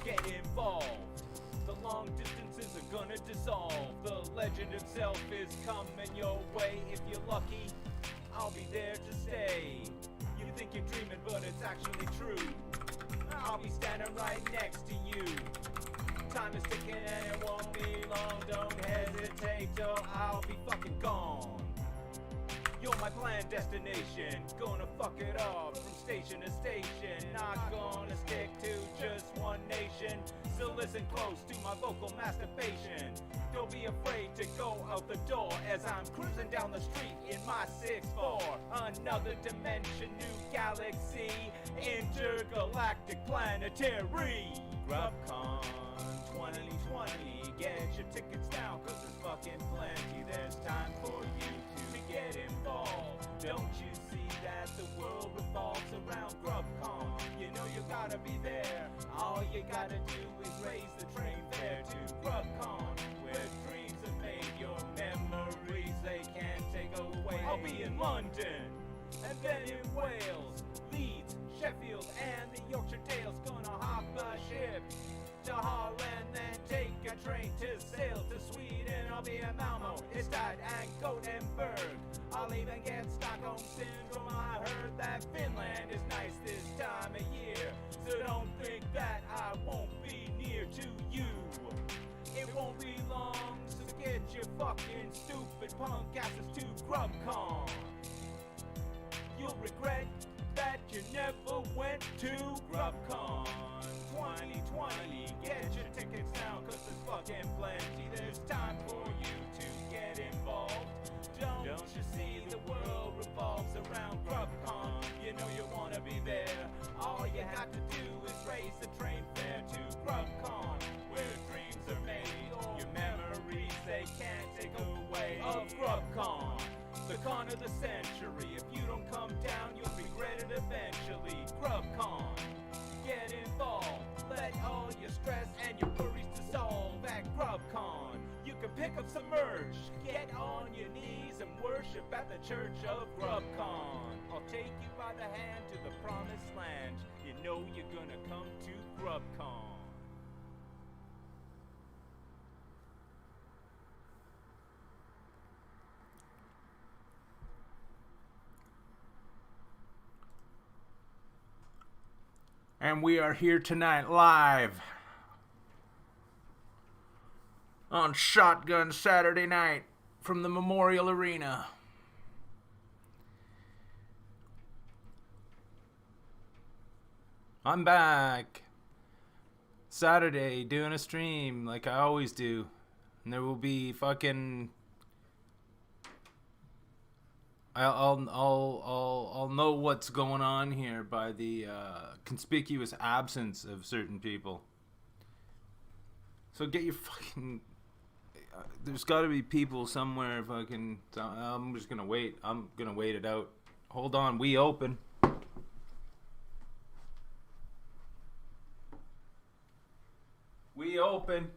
get involved. The long distances are gonna dissolve. The legend itself is coming your way. If you're lucky, I'll be there to stay. You think you're dreaming, but it's actually true. I'll be standing right next to you. Time is ticking and it won't be long. Don't hesitate, or I'll be fucking gone. You're my planned destination. Gonna fuck it up from station to station. Not gonna stick to just one nation. So listen close to my vocal masturbation. Don't be afraid to go out the door as I'm cruising down the street in my 6'4". Another dimension, new galaxy, intergalactic planetary. Grubgun 2020. Get your tickets now, cause there's fucking plenty. There's time for you to get involved. Don't you see that the world revolves around Grubgun? You know you gotta be there. All you gotta do is raise the train fare to Grubgun, where dreams are made. Your memories they can't take away. I'll be in London, and then in Wales, Leeds, Sheffield, and the Yorkshire Dales. Gonna hop a ship to Holland, then take a train to sail to Sweden. I'll be in Malmo, Ystad, and Gothenburg. I'll even get Stockholm Syndrome. I heard that Finland is nice this time of year, so don't think that I won't be near to you. It won't be long, so get your fucking stupid punk asses to Grubgun. You'll regret that you never went to Grubgun 2020. Get your tickets now, cause there's fucking plenty. There's time for you to get involved. Don't you see the world revolves around Grubgun? You know you wanna be there. All you have to do is raise the train fare to Grubgun, where dreams are made. Your memories they can't take away. Of Grubgun, the con of the century. If you don't come down, you'll regret it eventually. Grubgun, get involved. Let all your stress and your worries dissolve at Grubgun. You can pick up some merch, get on your knees and worship at the church of Grubgun. I'll take you by the hand to the promised land. You know you're gonna come to Grubgun. And we are here tonight live on Shotgun Saturday night from the Memorial Arena. I'm back Saturday doing a stream like I always do. And there will be fucking I'll know what's going on here by the conspicuous absence of certain people. So get your fucking. There's got to be people somewhere. Fucking. I'm just gonna wait. I'm gonna wait it out. Hold on. We open. We open.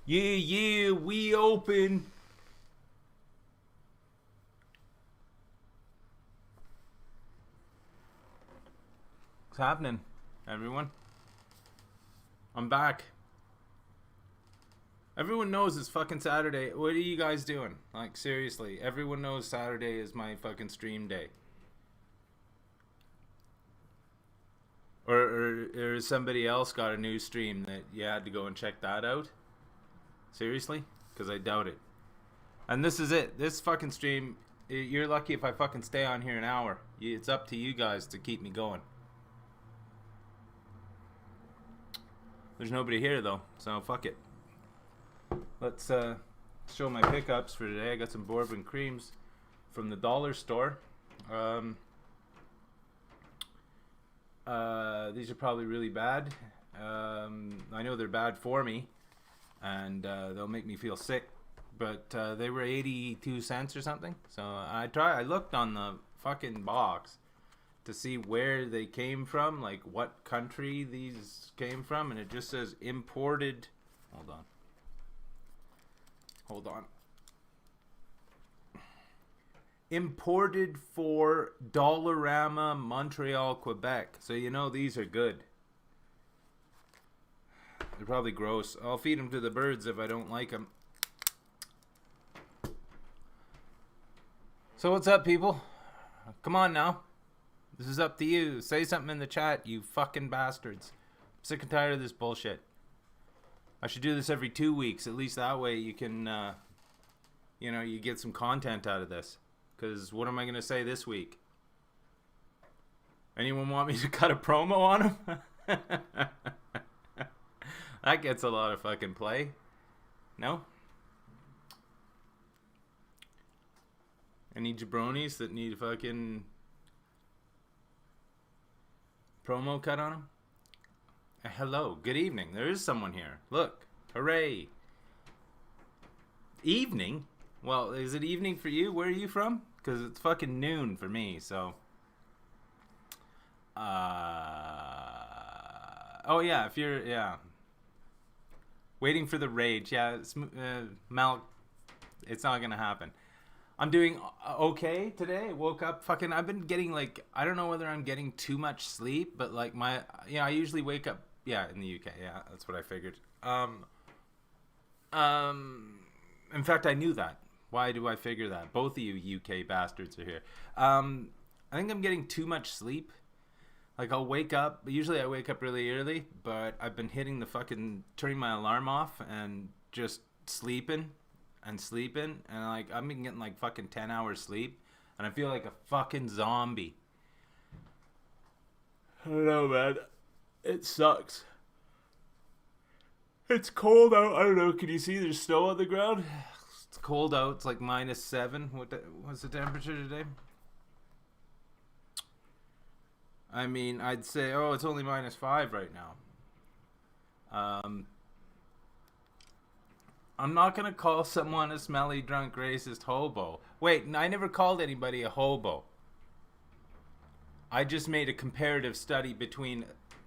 Yeah. We open. What's happening, everyone? I'm back. Everyone knows it's fucking Saturday. What are you guys doing? Like, seriously, everyone knows Saturday is my fucking stream day. Or somebody else got a new stream that you had to go and check that out? Seriously? Because I doubt it. And this is it. This fucking stream, you're lucky if I fucking stay on here an hour. It's up to you guys to keep me going. There's nobody here though, so fuck it. Let's show my pickups for today. I got some bourbon creams from the dollar store. These are probably really bad. I know they're bad for me, and they'll make me feel sick. But they were 82 cents or something. So I looked on the fucking box to see where they came from, like what country these came from, and it just says imported. Hold on. Imported for Dollarama, Montreal, Quebec. So you know these are good. They're probably gross. I'll feed them to the birds if I don't like them. So what's up, people? Come on now. This is up to you. Say something in the chat, you fucking bastards. I'm sick and tired of this bullshit. I should do this every 2 weeks. At least that way you can, you get some content out of this. Because what am I going to say this week? Anyone want me to cut a promo on him? That gets a lot of fucking play. No? Any jabronis that need fucking promo cut on them? Hello, good evening. There is someone here. Look, hooray. Evening? Well, is it evening for you? Where are you from? Because it's fucking noon for me, so. Oh yeah, if you're, yeah. Waiting for the rage. Yeah, Mal, it's not gonna happen. I'm doing okay today. Woke up fucking, I've been getting like, I don't know whether I'm getting too much sleep, but like I usually wake up, yeah, in the UK. Yeah, that's what I figured. In fact, I knew that. Why do I figure that? Both of you UK bastards are here. I think I'm getting too much sleep. Like I'll wake up, usually I wake up really early, but I've been turning my alarm off and just sleeping, and like I've been getting like fucking 10 hours sleep, and I feel like a fucking zombie. I don't know, man. It sucks. It's cold out. I don't know. Can you see there's snow on the ground? It's cold out. It's like -7. What's the temperature today? I mean, I'd say, it's only -5 right now. I'm not going to call someone a smelly, drunk, racist hobo. Wait, I never called anybody a hobo. I just made a comparative study between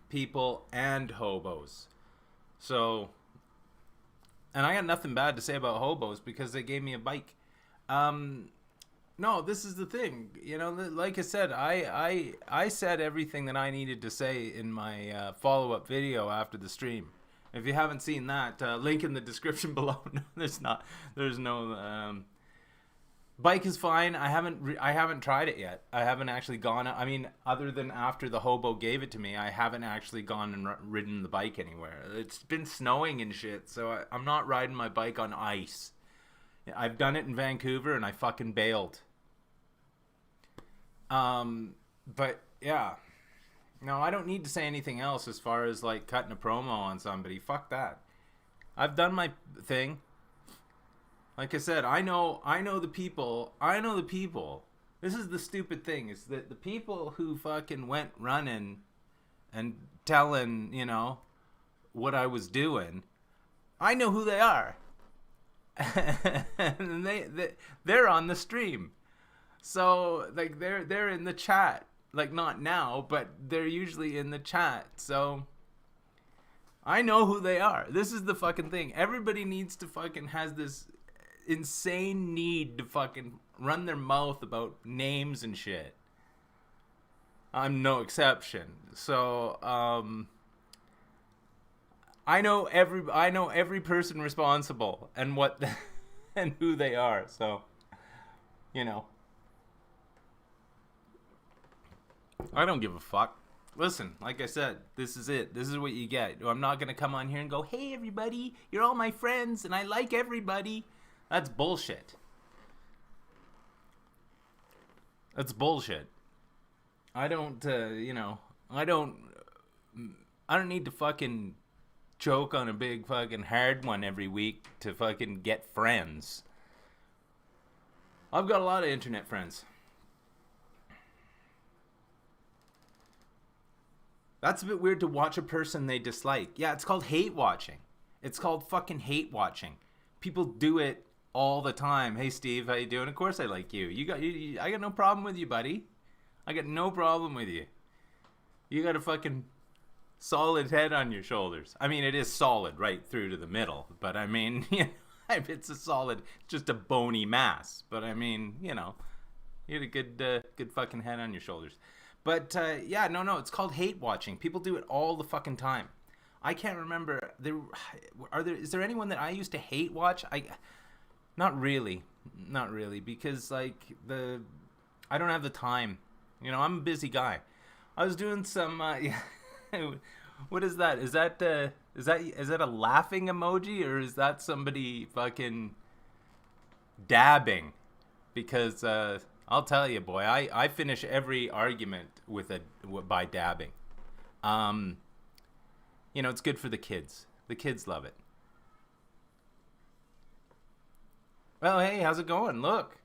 people and hobos. So, and I got nothing bad to say about hobos because they gave me a bike. No, this is the thing. Like I said, I said everything that I needed to say in my follow-up video after the stream. If you haven't seen that, link in the description below. There's no. Bike is fine. I haven't tried it yet. I haven't actually gone. I mean, other than after the hobo gave it to me, I haven't actually gone and ridden the bike anywhere. It's been snowing and shit, so I'm not riding my bike on ice. I've done it in Vancouver and I fucking bailed. But yeah. No, I don't need to say anything else as far as like cutting a promo on somebody. Fuck that. I've done my thing. Like I said, I know the people. This is the stupid thing, is that the people who fucking went running and telling, what I was doing, I know who they are. And they're on the stream. So like they're in the chat. Like not now, but they're usually in the chat. So I know who they are. This is the fucking thing. Everybody needs to fucking has this insane need to fucking run their mouth about names and shit. I'm no exception. So I know every person responsible and what and who they are. So I don't give a fuck. Listen, like I said, this is it. This is what you get. I'm not going to come on here and go, hey, everybody, you're all my friends, and I like everybody. That's bullshit. That's bullshit. I don't, I don't need to fucking choke on a big fucking hard one every week to fucking get friends. I've got a lot of internet friends. That's a bit weird to watch a person they dislike. Yeah, it's called hate watching. It's called fucking hate watching. People do it all the time. Hey, Steve, how you doing? Of course I like you. I got no problem with you, buddy. I got no problem with you. You got a fucking solid head on your shoulders. I mean, it is solid right through to the middle. But I mean, it's a solid, just a bony mass. But I mean, you had a good fucking head on your shoulders. But, no, it's called hate watching. People do it all the fucking time. I can't remember. Is there anyone that I used to hate watch? Not really, not really, because like I don't have the time. You know, I'm a busy guy. I was doing some. What is that? Is that a laughing emoji, or is that somebody fucking dabbing? Because I'll tell you, boy, I finish every argument by dabbing. You know, it's good for the kids. The kids love it. Well, hey, how's it going? Look,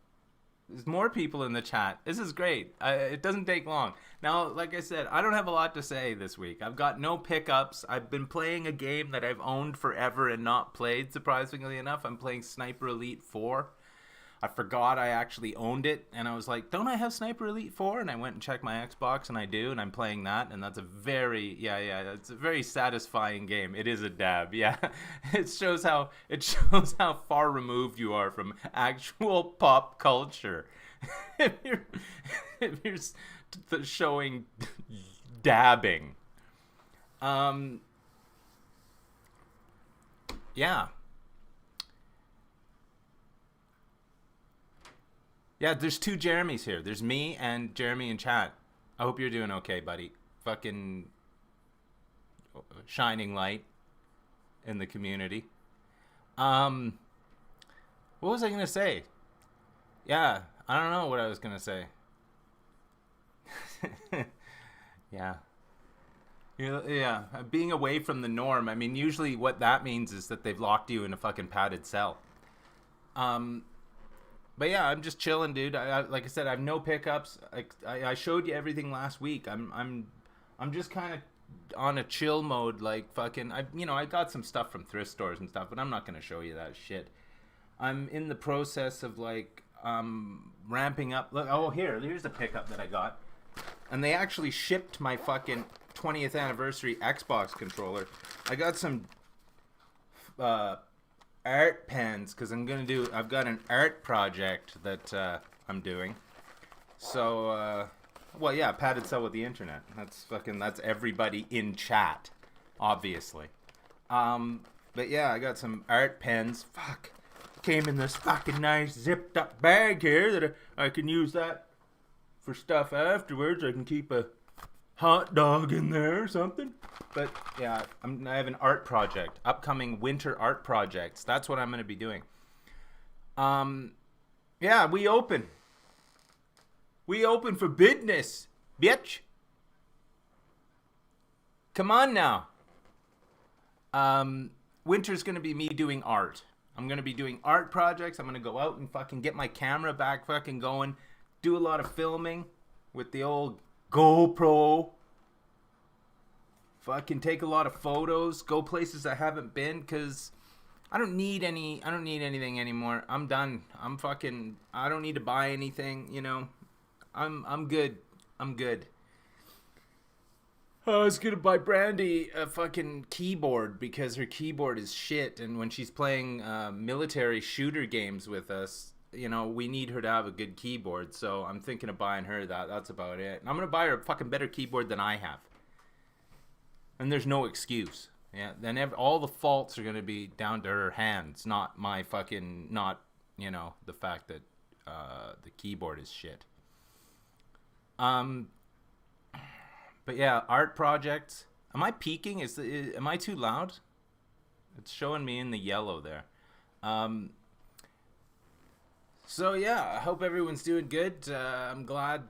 there's more people in the chat. This is great. It doesn't take long. Now, like I said, I don't have a lot to say this week. I've got no pickups. I've been playing a game that I've owned forever and not played, surprisingly enough. I'm playing Sniper Elite 4. I forgot I actually owned it, and I was like, don't I have Sniper Elite 4? And I went and checked my Xbox, and I do, and I'm playing that, and that's a very, it's a very satisfying game. It is a dab, yeah. It shows how far removed you are from actual pop culture. if you're showing dabbing. Yeah. Yeah, there's two Jeremys here. There's me and Jeremy in chat. I hope you're doing okay, buddy. Fucking shining light in the community. What was I going to say? Yeah, I don't know what I was going to say. Yeah. Yeah, being away from the norm. I mean, usually what that means is that they've locked you in a fucking padded cell. But yeah, I'm just chilling, dude. Like I said, I have no pickups. I showed you everything last week. I'm just kind of on a chill mode, like fucking. I got some stuff from thrift stores and stuff, but I'm not gonna show you that shit. I'm in the process of like ramping up. Look, here's the pickup that I got, and they actually shipped my fucking 20th anniversary Xbox controller. I got some art pens because I've got an art project that I'm doing. So well, yeah, padded cell with the internet. That's everybody in chat, obviously. But yeah, I got some art pens. Fuck, came in this fucking nice zipped up bag here that I can use that for stuff afterwards. I can keep a hot dog in there or something. But yeah, I have an art project, upcoming winter art projects. That's what I'm going to be doing. Yeah, we open. We open for business, bitch. Come on now. Winter's going to be me doing art. I'm going to be doing art projects. I'm going to go out and fucking get my camera back fucking going. Do a lot of filming with the old GoPro. Fucking take a lot of photos, go places I haven't been, cause I don't need anything anymore. I'm done. I don't need to buy anything, you know. I'm good. I'm good. I was gonna buy Brandy a fucking keyboard because her keyboard is shit, and when she's playing military shooter games with us, you know, we need her to have a good keyboard. So I'm thinking of buying her that. That's about it. And I'm gonna buy her a fucking better keyboard than I have. And there's no excuse. Yeah, then all the faults are going to be down to her hands, not my fucking, you know, the fact that the keyboard is shit. But yeah, art projects. Am I peaking? Am I too loud? It's showing me in the yellow there. So yeah, I hope everyone's doing good. I'm glad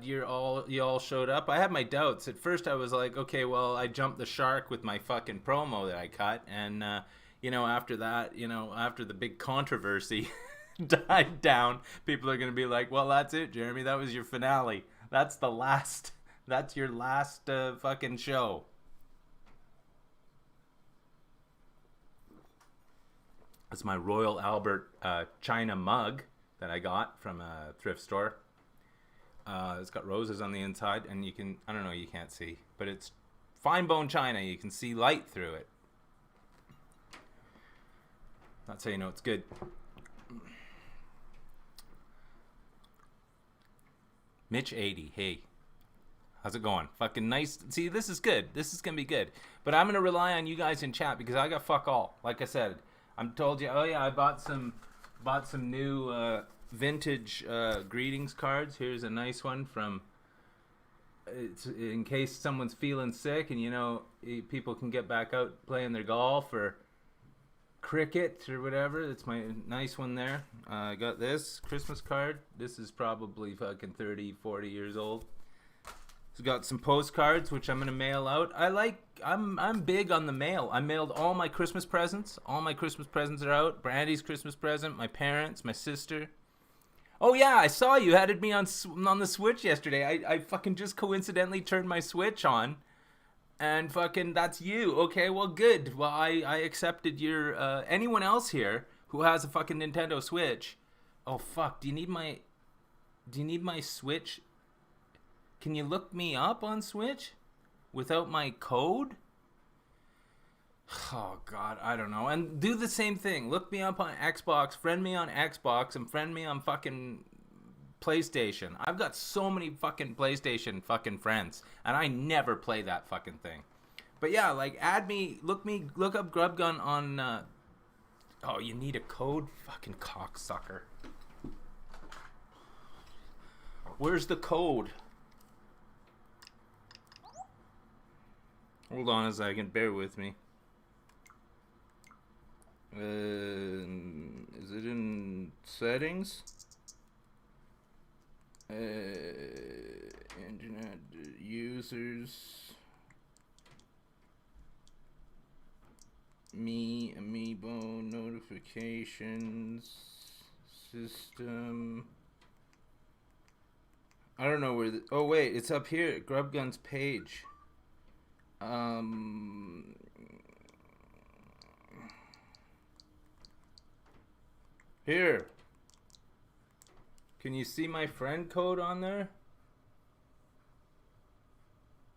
you all showed up. I had my doubts. At first I was like, okay, well, I jumped the shark with my fucking promo that I cut, and you know, after that, you know, after the big controversy died down, people are going to be like, well, that's it, Jeremy, that was your finale. That's your last fucking show. That's my Royal Albert China mug that I got from a thrift store. It's got roses on the inside, and you can't see, but it's fine bone china. You can see light through it. That's how you know it's good. Mitch 80, hey. How's it going? Fucking nice. See, this is good. This is gonna be good. But I'm gonna rely on you guys in chat because I got fuck all. Like I said, I'm told you. Oh yeah, I bought some new vintage greetings cards. Here's a nice one from. It's in case someone's feeling sick and people can get back out playing their golf or cricket or whatever. It's my nice one there. I got this Christmas card. This is probably fucking 30, 40 years old. It's got some postcards which I'm gonna mail out. I'm big on the mail. I mailed all my Christmas presents. All my Christmas presents are out. Brandy's Christmas present, my parents, my sister. Oh yeah, I saw you added me on the Switch yesterday. I fucking just coincidentally turned my Switch on, and fucking that's you. Okay, well good. Well I accepted your. Anyone else here who has a fucking Nintendo Switch? Oh fuck. Do you need my Switch? Can you look me up on Switch without my code? Oh god, I don't know. And do the same thing. Look me up on Xbox, friend me on Xbox, and friend me on fucking PlayStation. I've got so many fucking PlayStation fucking friends, and I never play that fucking thing. But yeah, like add me, look up Grubgun on oh, you need a code? Fucking cocksucker. Where's the code? Hold on a second, bear with me. Is it in settings? Internet users. Me, Amiibo, notifications, system. I don't know where oh wait, it's up here, Grubgun's page. Here. Can you see my friend code on there?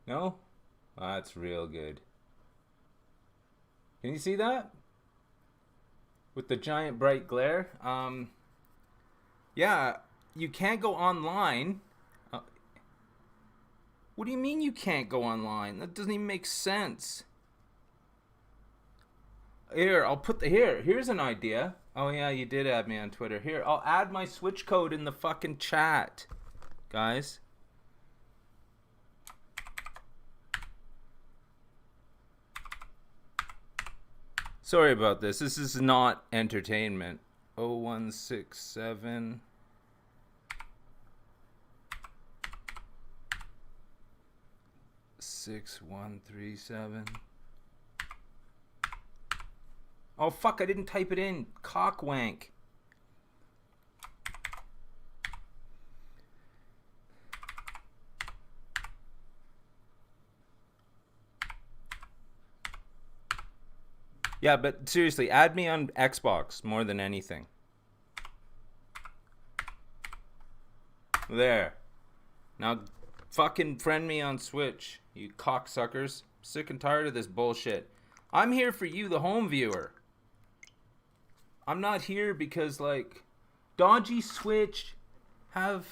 No? Oh, that's real good. Can you see that? With the giant bright glare? Yeah, you can't go online. What do you mean you can't go online? That doesn't even make sense. Here, I'll put here's an idea. Oh yeah, you did add me on Twitter. Here, I'll add my Switch code in the fucking chat. Guys. Sorry about this. This is not entertainment. 0167 6137. Oh fuck, I didn't type it in. Cockwank. Yeah, but seriously, add me on Xbox more than anything. There. Now fucking friend me on Switch, you cocksuckers. Sick and tired of this bullshit. I'm here for you, the home viewer. I'm not here because, like, dodgy Switch have...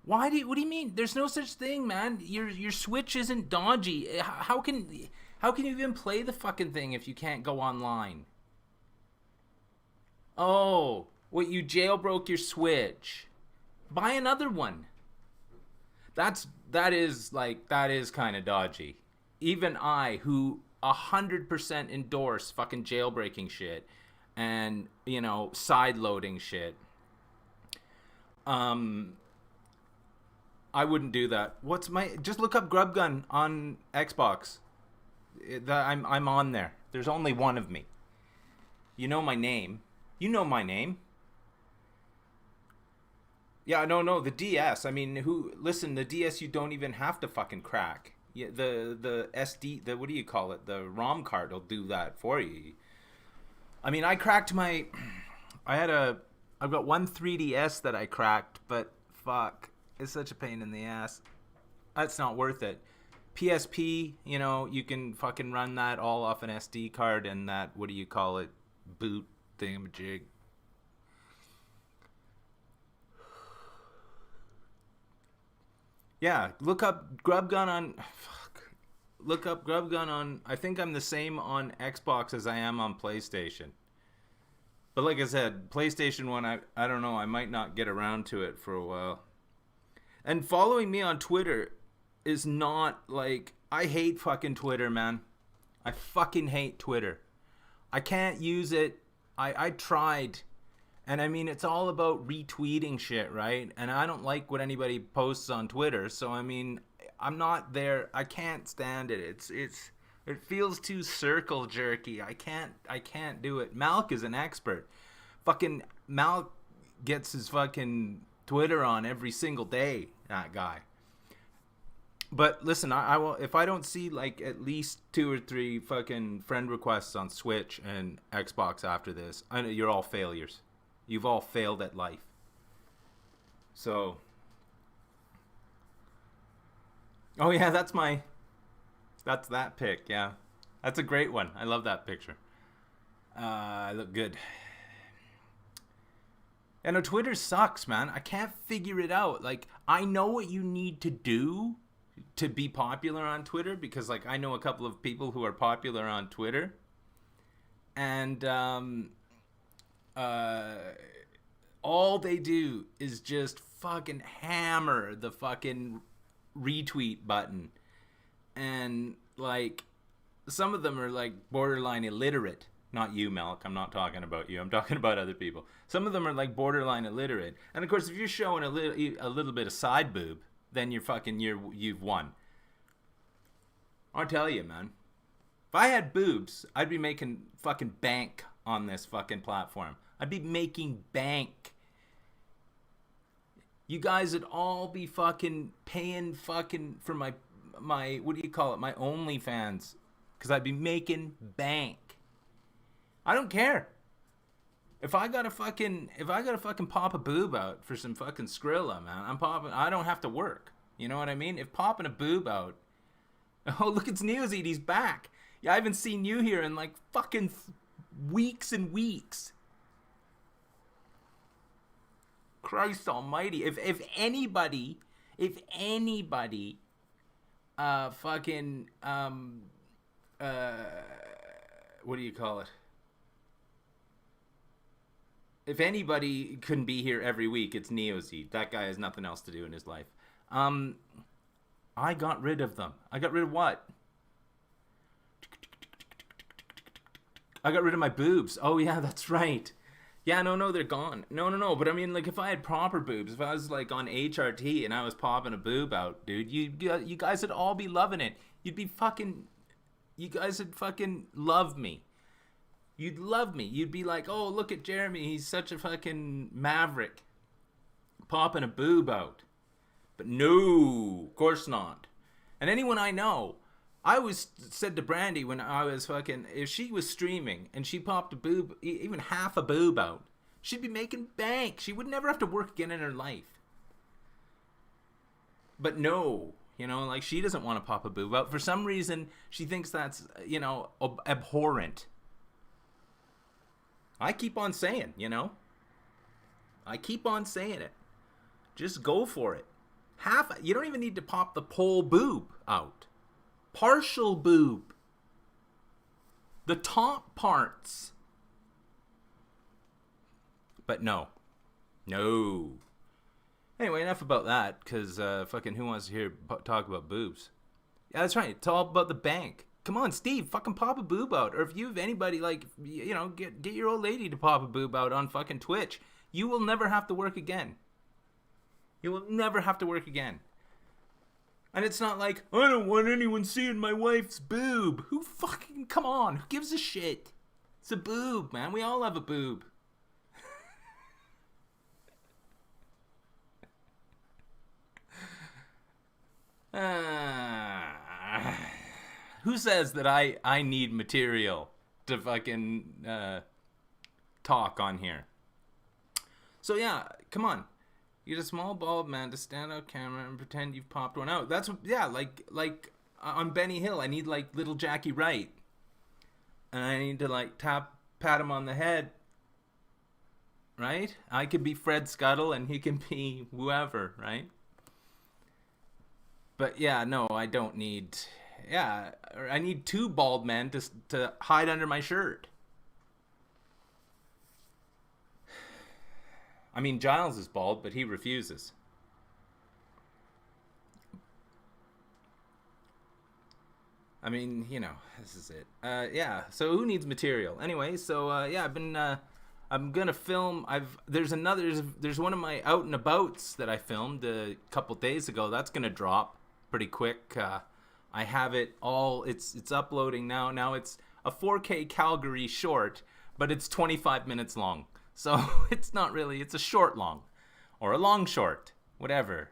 what do you mean? There's no such thing, man. Your Switch isn't dodgy. How can you even play the fucking thing if you can't go online? Oh, what, you jailbroke your Switch. Buy another one. That is kind of dodgy. Even I, who 100% endorse fucking jailbreaking shit and, side-loading shit, I wouldn't do that. Just look up Grubgun on Xbox. I'm on there. There's only one of me. You know my name. You know my name. Yeah, no, the DS. I mean, listen, the DS you don't even have to fucking crack. Yeah, the SD, what do you call it? The ROM card will do that for you. I mean, I cracked I've got one 3DS that I cracked, but fuck, it's such a pain in the ass. That's not worth it. PSP, you can fucking run that all off an SD card and that, what do you call it? Boot thingamajig. Yeah, look up Grubgun on. Fuck. Look up Grubgun on. I think I'm the same on Xbox as I am on PlayStation. But like I said, PlayStation 1, I don't know. I might not get around to it for a while. And following me on Twitter is not like. I hate fucking Twitter, man. I fucking hate Twitter. I can't use it. I tried. And I mean, it's all about retweeting shit, right? And I don't like what anybody posts on Twitter. So, I mean, I'm not there. I can't stand it. It feels too circle jerky. I can't do it. Malk is an expert. Fucking Malk gets his fucking Twitter on every single day, that guy. But listen, I will, if I don't see like at least 2 or 3 fucking friend requests on Switch and Xbox after this, I know you're all failures. You've all failed at life. So, oh yeah, that's that pic. Yeah, that's a great one. I love that picture. I look good. And no, Twitter sucks, man. I can't figure it out. Like, I know what you need to do to be popular on Twitter, because like I know a couple of people who are popular on Twitter, and all they do is just fucking hammer the fucking retweet button, and like some of them are like borderline illiterate. Not you, Malk. I'm not talking about you. I'm talking about other people. Some of them are like borderline illiterate, and of course, if you're showing a little bit of side boob, then you've won. I'll tell you, man. If I had boobs, I'd be making fucking bank on this fucking platform. I'd be making bank. You guys would all be fucking paying fucking for my what do you call it? My OnlyFans, because I'd be making bank. I don't care. If I gotta fucking pop a boob out for some fucking Skrilla, man, I'm popping. I don't have to work. You know what I mean? If popping a boob out, oh look, it's Neozeed, he's back. Yeah, I haven't seen you here in like fucking weeks and weeks. Christ Almighty! If anybody, fucking what do you call it? If anybody couldn't be here every week, it's Neozeed. That guy has nothing else to do in his life. I got rid of them. I got rid of what? I got rid of my boobs. Oh, yeah, that's right. Yeah, no, they're gone. No. But I mean, like, if I had proper boobs, if I was, like, on HRT and I was popping a boob out, dude, you guys would all be loving it. You guys would fucking love me. You'd love me. You'd be like, oh, look at Jeremy. He's such a fucking maverick. Popping a boob out. But no, of course not. And anyone I know, I always said to Brandy when I was fucking, if she was streaming and she popped a boob, even half a boob out, she'd be making bank. She would never have to work again in her life. But no, you know, like she doesn't want to pop a boob out. For some reason, she thinks that's, you know, abhorrent. I keep on saying, you know. I keep on saying it. Just go for it. You don't even need to pop the whole boob out. Partial boob. The top parts. But no. Anyway, enough about that, because fucking who wants to hear talk about boobs? Yeah, that's right. It's all about the bank. Come on, Steve, fucking pop a boob out. Or if you have anybody, like, you know, get your old lady to pop a boob out on fucking Twitch. You will never have to work again. You will never have to work again. And it's not like, I don't want anyone seeing my wife's boob. Who fucking, come on, who gives a shit? It's a boob, man. We all have a boob. Who says that I need material to fucking talk on here? So yeah, come on. You get a small bald man to stand out camera and pretend you've popped one out. That's, yeah, like on Benny Hill, I need like little Jackie Wright. And I need to like pat him on the head. Right? I could be Fred Scuttle and he can be whoever, right? But yeah, no, I don't need. Yeah, I need two bald men to hide under my shirt. I mean, Giles is bald, but he refuses. I mean, this is it. Yeah. So who needs material anyway? So yeah, I'm gonna film. There's one of my out and abouts that I filmed a couple days ago. That's gonna drop pretty quick. I have it all. It's uploading now. Now it's a 4K Calgary short, but it's 25 minutes long. So it's not really. It's a short long, or a long short, whatever.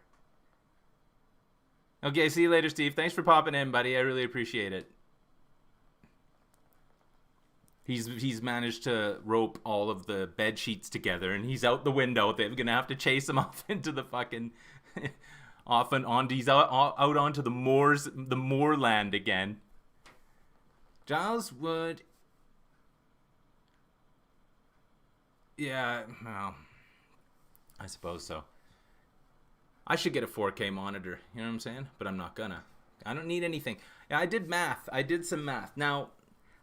Okay, see you later, Steve. Thanks for popping in, buddy. I really appreciate it. He's managed to rope all of the bed sheets together, and he's out the window. They're gonna have to chase him off into the fucking off and on. He's out onto the moorland again. Giles would. Yeah, well, I suppose so. I should get a 4K monitor, you know what I'm saying? But I'm not gonna. I don't need anything. Yeah, I did math. I did some math. Now,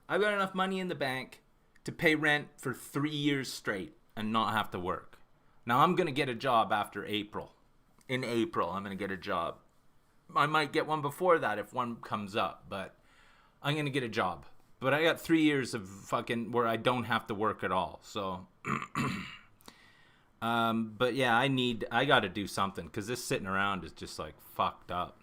I've got enough money in the bank to pay rent for 3 years straight and not have to work. Now, I'm gonna get a job after April. In April, I'm gonna get a job. I might get one before that if one comes up, but I'm gonna get a job. But I got 3 years of fucking where I don't have to work at all, so... But yeah, I gotta do something, because this sitting around is just like fucked up.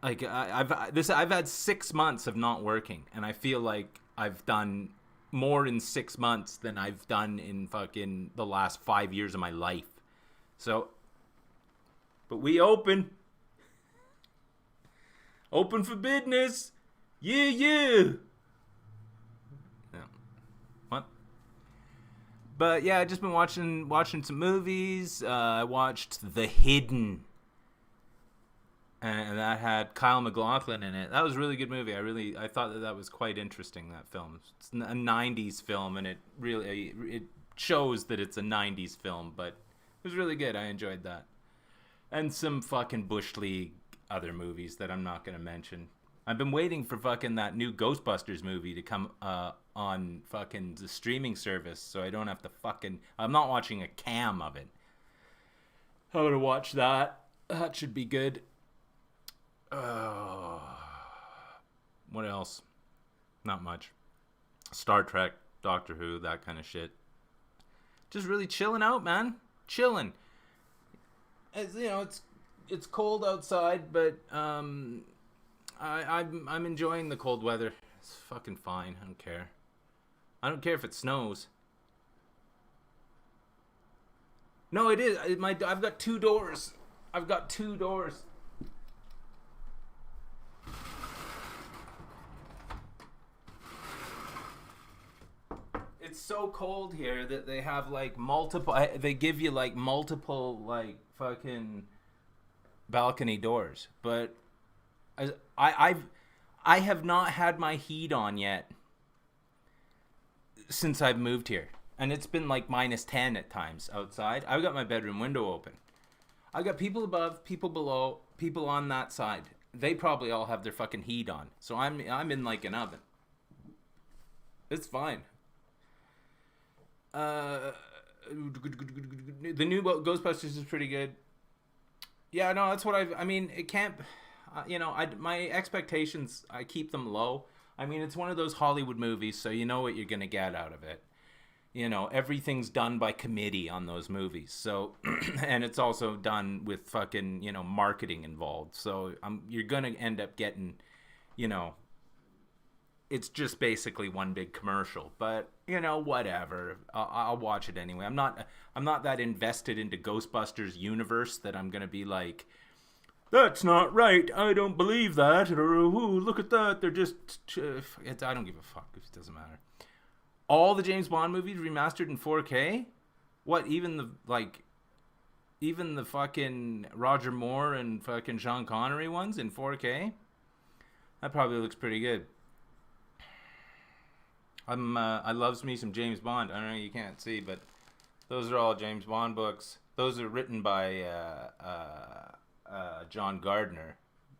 Like I've had 6 months of not working, and I feel like I've done more in 6 months than I've done in fucking the last 5 years of my life. So, but we open for business. Yeah. But yeah, I just been watching some movies. I watched The Hidden, and that had Kyle MacLachlan in it. That was a really good movie. I thought that was quite interesting. That film. It's a '90s film, and it shows that it's a '90s film. But it was really good. I enjoyed that, and some fucking Bush League other movies that I'm not gonna mention. I've been waiting for fucking that new Ghostbusters movie to come on fucking the streaming service, so I don't have to fucking... I'm not watching a cam of it. I'm gonna watch that. That should be good. What else? Not much. Star Trek, Doctor Who, that kind of shit. Just really chilling out, man. Chilling. It's cold outside, but I'm enjoying the cold weather. It's fucking fine. I don't care. I don't care if it snows. No, it is. I've got two doors. It's so cold here that they have like multiple. They give you like multiple like fucking balcony doors, but I have not had my heat on yet since I've moved here, and it's been like -10 at times outside. I've got my bedroom window open. I've got people above, people below, people on that side. They probably all have their fucking heat on, so I'm in like an oven. It's fine. The new Ghostbusters is pretty good. Yeah, no, that's what I mean, it can't... my expectations, I keep them low. I mean, it's one of those Hollywood movies, so you know what you're going to get out of it. Everything's done by committee on those movies. So, and it's also done with fucking, marketing involved. So you're going to end up getting, it's just basically one big commercial. But, whatever. I'll watch it anyway. I'm not that invested into Ghostbusters universe that I'm going to be like, that's not right. I don't believe that. Or, ooh, look at that. They're just... I don't give a fuck. It doesn't matter. All the James Bond movies remastered in 4K? What, even the fucking Roger Moore and fucking Sean Connery ones in 4K? That probably looks pretty good. I loves me some James Bond. I don't know, you can't see, but those are all James Bond books. Those are written by John Gardner.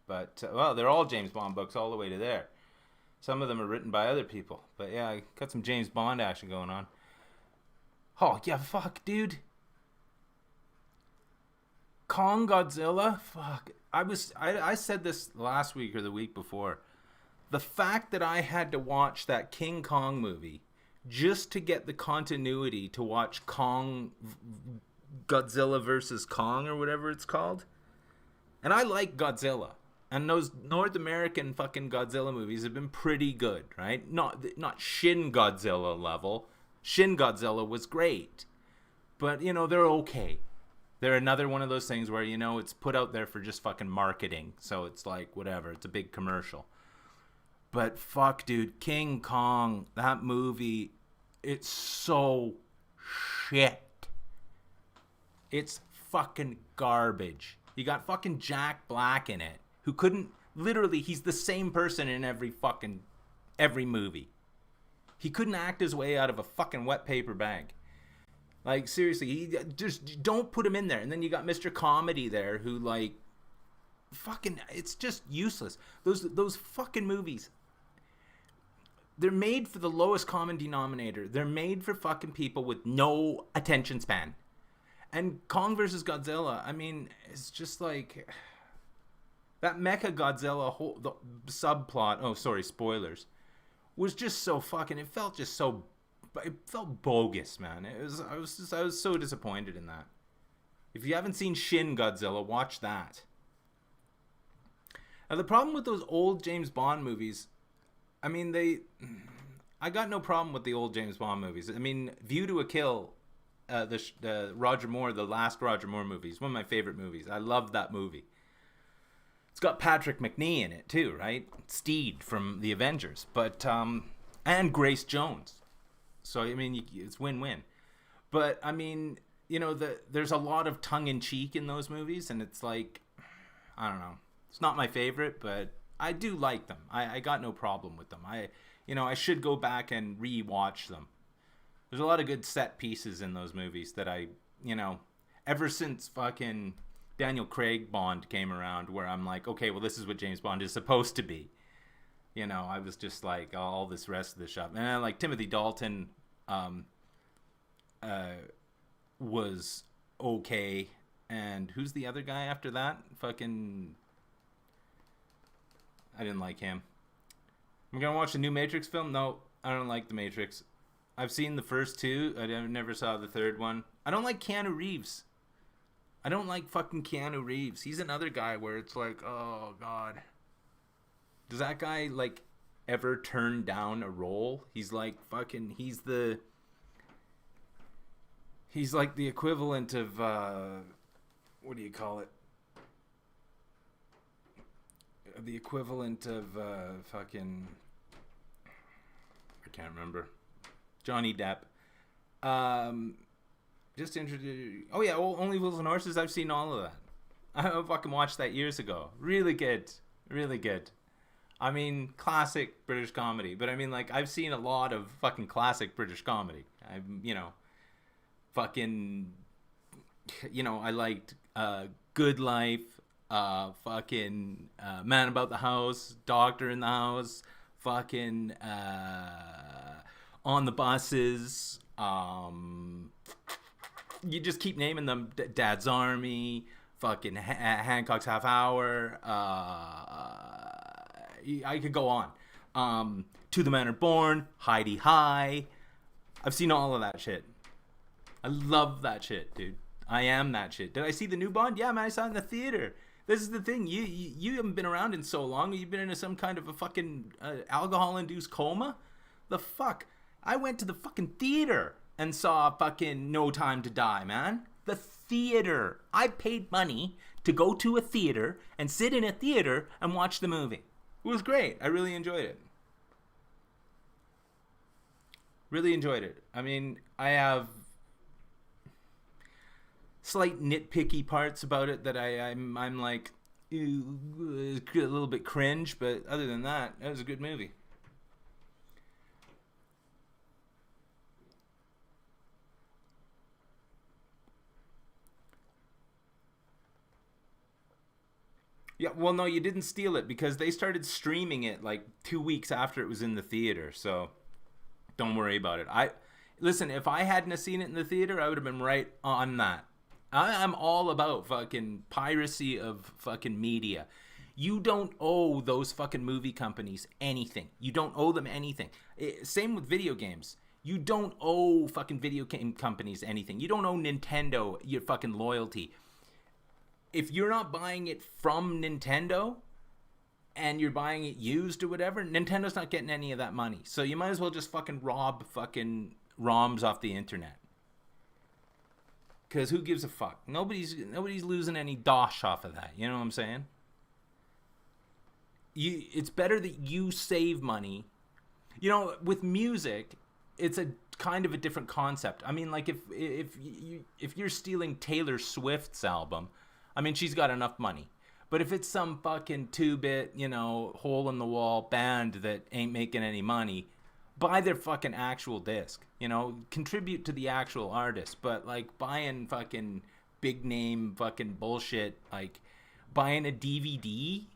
But well, they're all James Bond books all the way to there. Some of them are written by other people. But yeah, I got some James Bond action going on. Oh yeah, fuck, dude. Kong Godzilla, fuck. I said this last week or the week before. The fact that I had to watch that King Kong movie just to get the continuity to watch Kong Godzilla versus Kong or whatever it's called. And I like Godzilla. And those North American fucking Godzilla movies have been pretty good, right? Not Shin Godzilla level. Shin Godzilla was great. But, you know, they're okay. They're another one of those things where, you know, it's put out there for just fucking marketing. So it's like, whatever. It's a big commercial. But fuck, dude. King Kong, that movie, it's so shit. It's fucking garbage. You got fucking Jack Black in it, who couldn't, literally, he's the same person in every movie. He couldn't act his way out of a fucking wet paper bag. Like, seriously, he just don't put him in there. And then you got Mr. Comedy there who, like, fucking, it's just useless. Those fucking movies, they're made for the lowest common denominator. They're made for fucking people with no attention span. And Kong versus Godzilla, I mean, it's just like that Mecha Godzilla whole the subplot. Oh, sorry, spoilers. Was just so fucking. It felt bogus, man. I was so disappointed in that. If you haven't seen Shin Godzilla, watch that. Now the problem with those old James Bond movies, I mean, I got no problem with the old James Bond movies. I mean, View to a Kill. The Roger Moore, the last Roger Moore movie, is one of my favorite movies. I love that movie. It's got Patrick McNee in it too, right? Steed from the Avengers, but and Grace Jones. So I mean, it's win-win. But I mean, you know, there's a lot of tongue-in-cheek in those movies, and it's like, I don't know. It's not my favorite, but I do like them. I got no problem with them. I should go back and re-watch them. There's a lot of good set pieces in those movies that ever since fucking Daniel Craig Bond came around, where I'm like, okay, well, this is what James Bond is supposed to be. You know, I was just like, all this rest of the shop. And like Timothy Dalton was okay. And who's the other guy after that? Fucking, I didn't like him. I'm going to watch the new Matrix film? No, I don't like the Matrix. I've seen the first two. I never saw the third one. I don't like Keanu Reeves. I don't like fucking Keanu Reeves. He's another guy where it's like, oh, God. Does that guy, like, ever turn down a role? He's like fucking, he's like the equivalent of, what do you call it? The equivalent of, fucking, I can't remember. Johnny Depp. Just introduced. Oh yeah, Only Fools and Horses. I've seen all of that. I fucking watched that years ago. Really good, really good. I mean, classic British comedy. But I mean, like, I've seen a lot of fucking classic British comedy. I liked Good Life, fucking Man About the House, Doctor in the House, fucking On the Buses. You just keep naming them. Dad's Army, fucking Hancock's Half Hour. I could go on. To the Manor Born, Heidi High. I've seen all of that shit. I love that shit, dude. I am that shit. Did I see the new Bond? Yeah, man, I saw it in the theater. This is the thing. You haven't been around in so long. You've been in some kind of a fucking alcohol-induced coma. The fuck? I went to the fucking theater and saw fucking No Time to Die, man. The theater. I paid money to go to a theater and sit in a theater and watch the movie. It was great. I really enjoyed it. Really enjoyed it. I mean, I have slight nitpicky parts about it that I'm like, ew, a little bit cringe, but other than that, it was a good movie. Yeah, well, no, you didn't steal it because they started streaming it like 2 weeks after it was in the theater. So don't worry about it. Listen. If I hadn't have seen it in the theater, I would have been right on that. I'm all about fucking piracy of fucking media. You don't owe those fucking movie companies anything. You don't owe them anything. Same with video games. You don't owe fucking video game companies anything. You don't owe Nintendo your fucking loyalty. If you're not buying it from Nintendo and you're buying it used or whatever, Nintendo's not getting any of that money. So you might as well just fucking rob fucking ROMs off the internet. Because who gives a fuck? Nobody's losing any dosh off of that. You know what I'm saying? It's better that you save money. You know, with music, it's a kind of a different concept. I mean, like if you're stealing Taylor Swift's album, I mean, she's got enough money. But if it's some fucking 2-bit, hole in the wall band that ain't making any money, buy their fucking actual disc. Contribute to the actual artist. But like buying fucking big name fucking bullshit, like buying a DVD,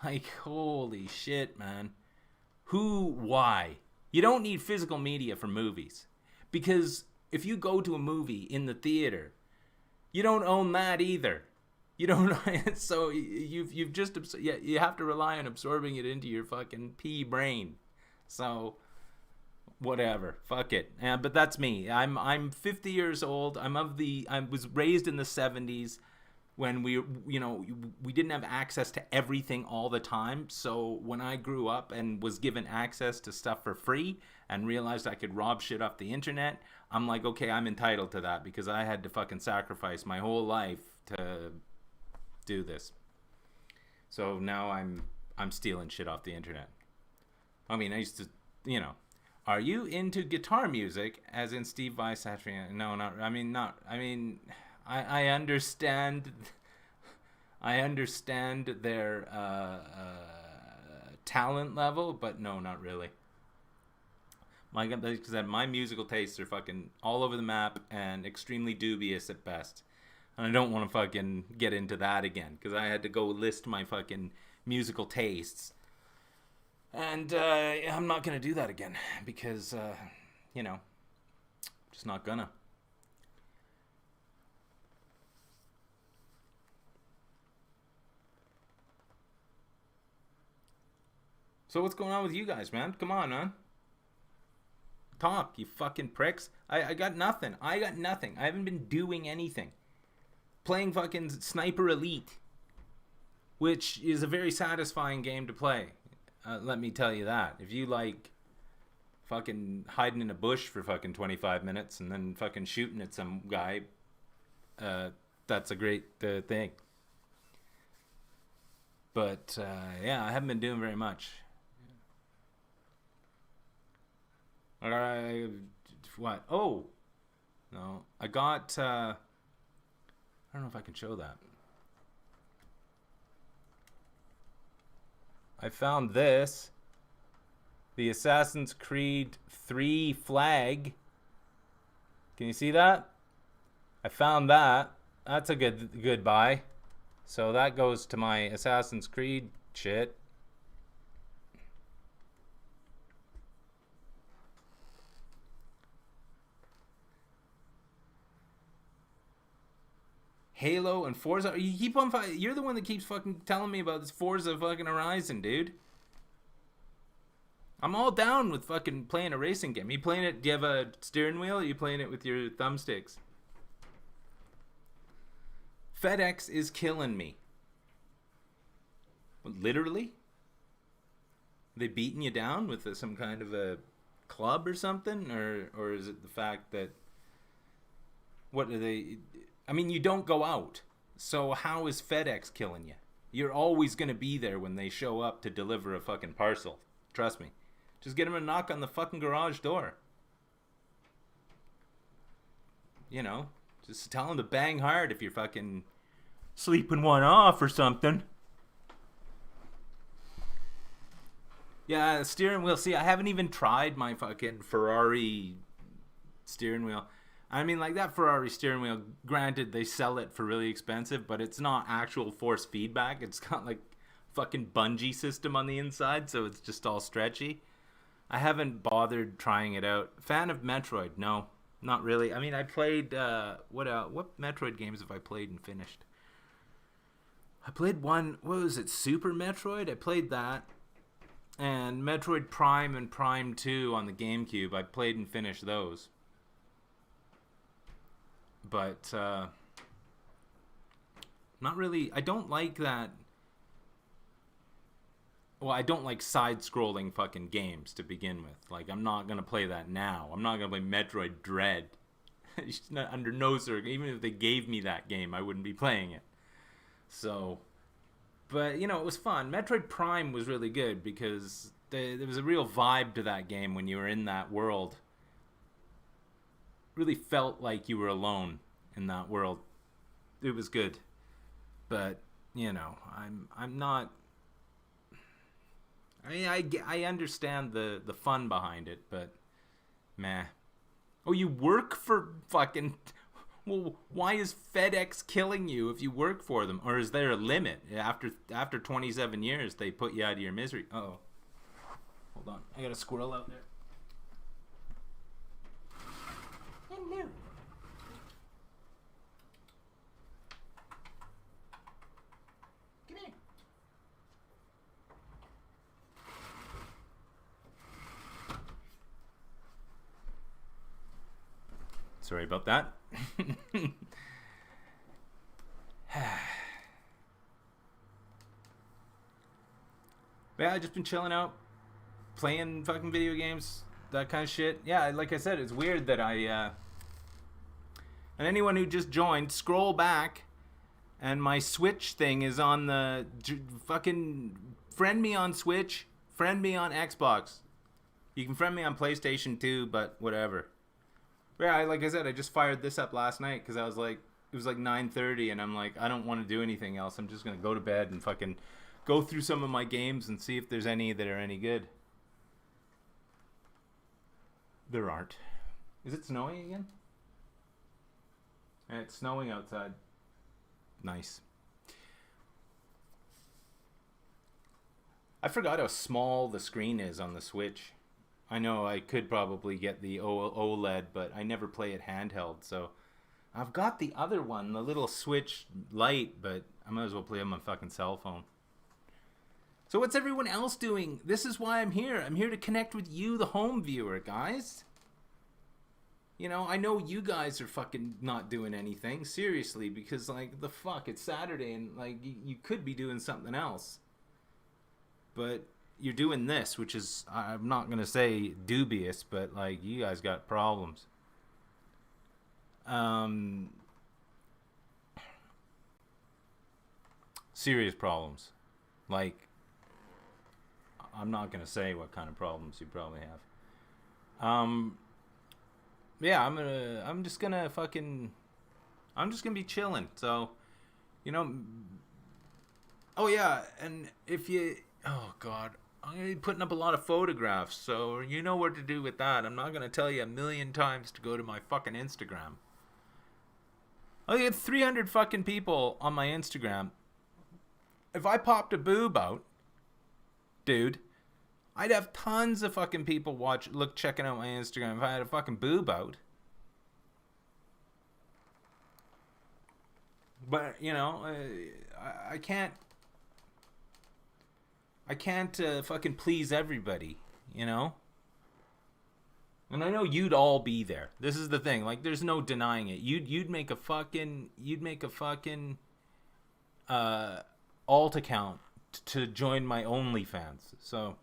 like holy shit, man. Why? You don't need physical media for movies. Because if you go to a movie in the theater, you don't own that either. You don't. So you've just you have to rely on absorbing it into your fucking pea brain. So whatever, fuck it. But that's me. I'm 50 years old. I was raised in the 70s when we didn't have access to everything all the time. So when I grew up and was given access to stuff for free and realized I could rob shit off the internet, I'm like, okay, I'm entitled to that because I had to fucking sacrifice my whole life to do this. So now I'm stealing shit off the internet. I mean, I used to, Are you into guitar music, as in Steve Vai, Satriani? No, not. I mean, I understand. I understand their talent level, but no, not really. Because my musical tastes are fucking all over the map and extremely dubious at best. And I don't want to fucking get into that again, because I had to go list my fucking musical tastes. And I'm not going to do that again, because, just not gonna. So what's going on with you guys, man? Come on, man. Talk, you fucking pricks. I got nothing. I haven't been doing anything. Playing fucking Sniper Elite, which is a very satisfying game to play. Let me tell you that. If you like fucking hiding in a bush for fucking 25 minutes and then fucking shooting at some guy, that's a great thing. But, yeah, I haven't been doing very much. What? Oh! No. I got, I don't know if I can show that. I found this. The Assassin's Creed 3 flag. Can you see that? I found that. That's a good buy. So that goes to my Assassin's Creed shit. Halo and Forza. You keep on. You're the one that keeps fucking telling me about this Forza fucking Horizon, dude. I'm all down with fucking playing a racing game. You playing it? Do you have a steering wheel? Or are you playing it with your thumbsticks? FedEx is killing me. Literally? Are they beating you down with some kind of a club or something, or is it the fact that what are they? I mean, you don't go out. So how is FedEx killing you? You're always going to be there when they show up to deliver a fucking parcel. Trust me. Just get them to knock on the fucking garage door. Just tell them to bang hard if you're fucking sleeping one off or something. Yeah, steering wheel. See, I haven't even tried my fucking Ferrari steering wheel. I mean, like that Ferrari steering wheel, granted, they sell it for really expensive, but it's not actual force feedback. It's got like fucking bungee system on the inside, so it's just all stretchy. I haven't bothered trying it out. Fan of Metroid? No, not really. I mean, I played, what Metroid games have I played and finished? I played one, what was it, Super Metroid? I played that. And Metroid Prime and Prime 2 on the GameCube. I played and finished those. But not really. I don't like that. Well, I don't like side-scrolling fucking games to begin with. Like, I'm not gonna play that now. I'm not gonna play Metroid Dread. Under no circumstances. Even if they gave me that game, I wouldn't be playing it. So, but you know, it was fun. Metroid Prime was really good because there was a real vibe to that game when you were in that world. Really felt like you were alone in that world. It was good, but you know, I'm not. I mean, I understand the fun behind it, but meh. Oh, you work for fucking. Well, why is FedEx killing you if you work for them, or is there a limit after 27 years they put you out of your misery? Uh-oh. Hold on, I got a squirrel out there. Hello. Come here. Sorry about that. Yeah, I just been chilling out, playing fucking video games, that kind of shit. Yeah, like I said, it's weird that and anyone who just joined, scroll back, and my Switch thing is on the fucking friend me on Switch, friend me on Xbox. You can friend me on PlayStation 2, but whatever. Yeah, like I said, I just fired this up last night because I was like, it was like 9:30, and I'm like, I don't want to do anything else. I'm just gonna go to bed and fucking go through some of my games and see if there's any that are any good. There aren't. Is it snowing again? And it's snowing outside. Nice. I forgot how small the screen is on the Switch. I know I could probably get the OLED, but I never play it handheld, so I've got the other one, the little Switch Lite, but I might as well play on my fucking cell phone. So what's everyone else doing? This is why I'm here. I'm here to connect with you, the home viewer, guys. You know, I know you guys are fucking not doing anything, seriously, because, like, the fuck, it's Saturday, and, like, you could be doing something else. But you're doing this, which is, I'm not going to say dubious, but, like, you guys got problems. Serious problems. Like, I'm not going to say what kind of problems you probably have. Yeah, I'm just gonna be chilling. So, you know, oh yeah, and oh God, I'm gonna be putting up a lot of photographs, so you know what to do with that. I'm not gonna tell you a million times to go to my fucking Instagram. I get 300 fucking people on my Instagram. If I popped a boob out, dude, I'd have tons of fucking people checking out my Instagram if I had a fucking boob out. But, you know, I can't fucking please everybody, you know? And I know you'd all be there. This is the thing. Like, there's no denying it. You'd make a fucking alt account to join my OnlyFans. So,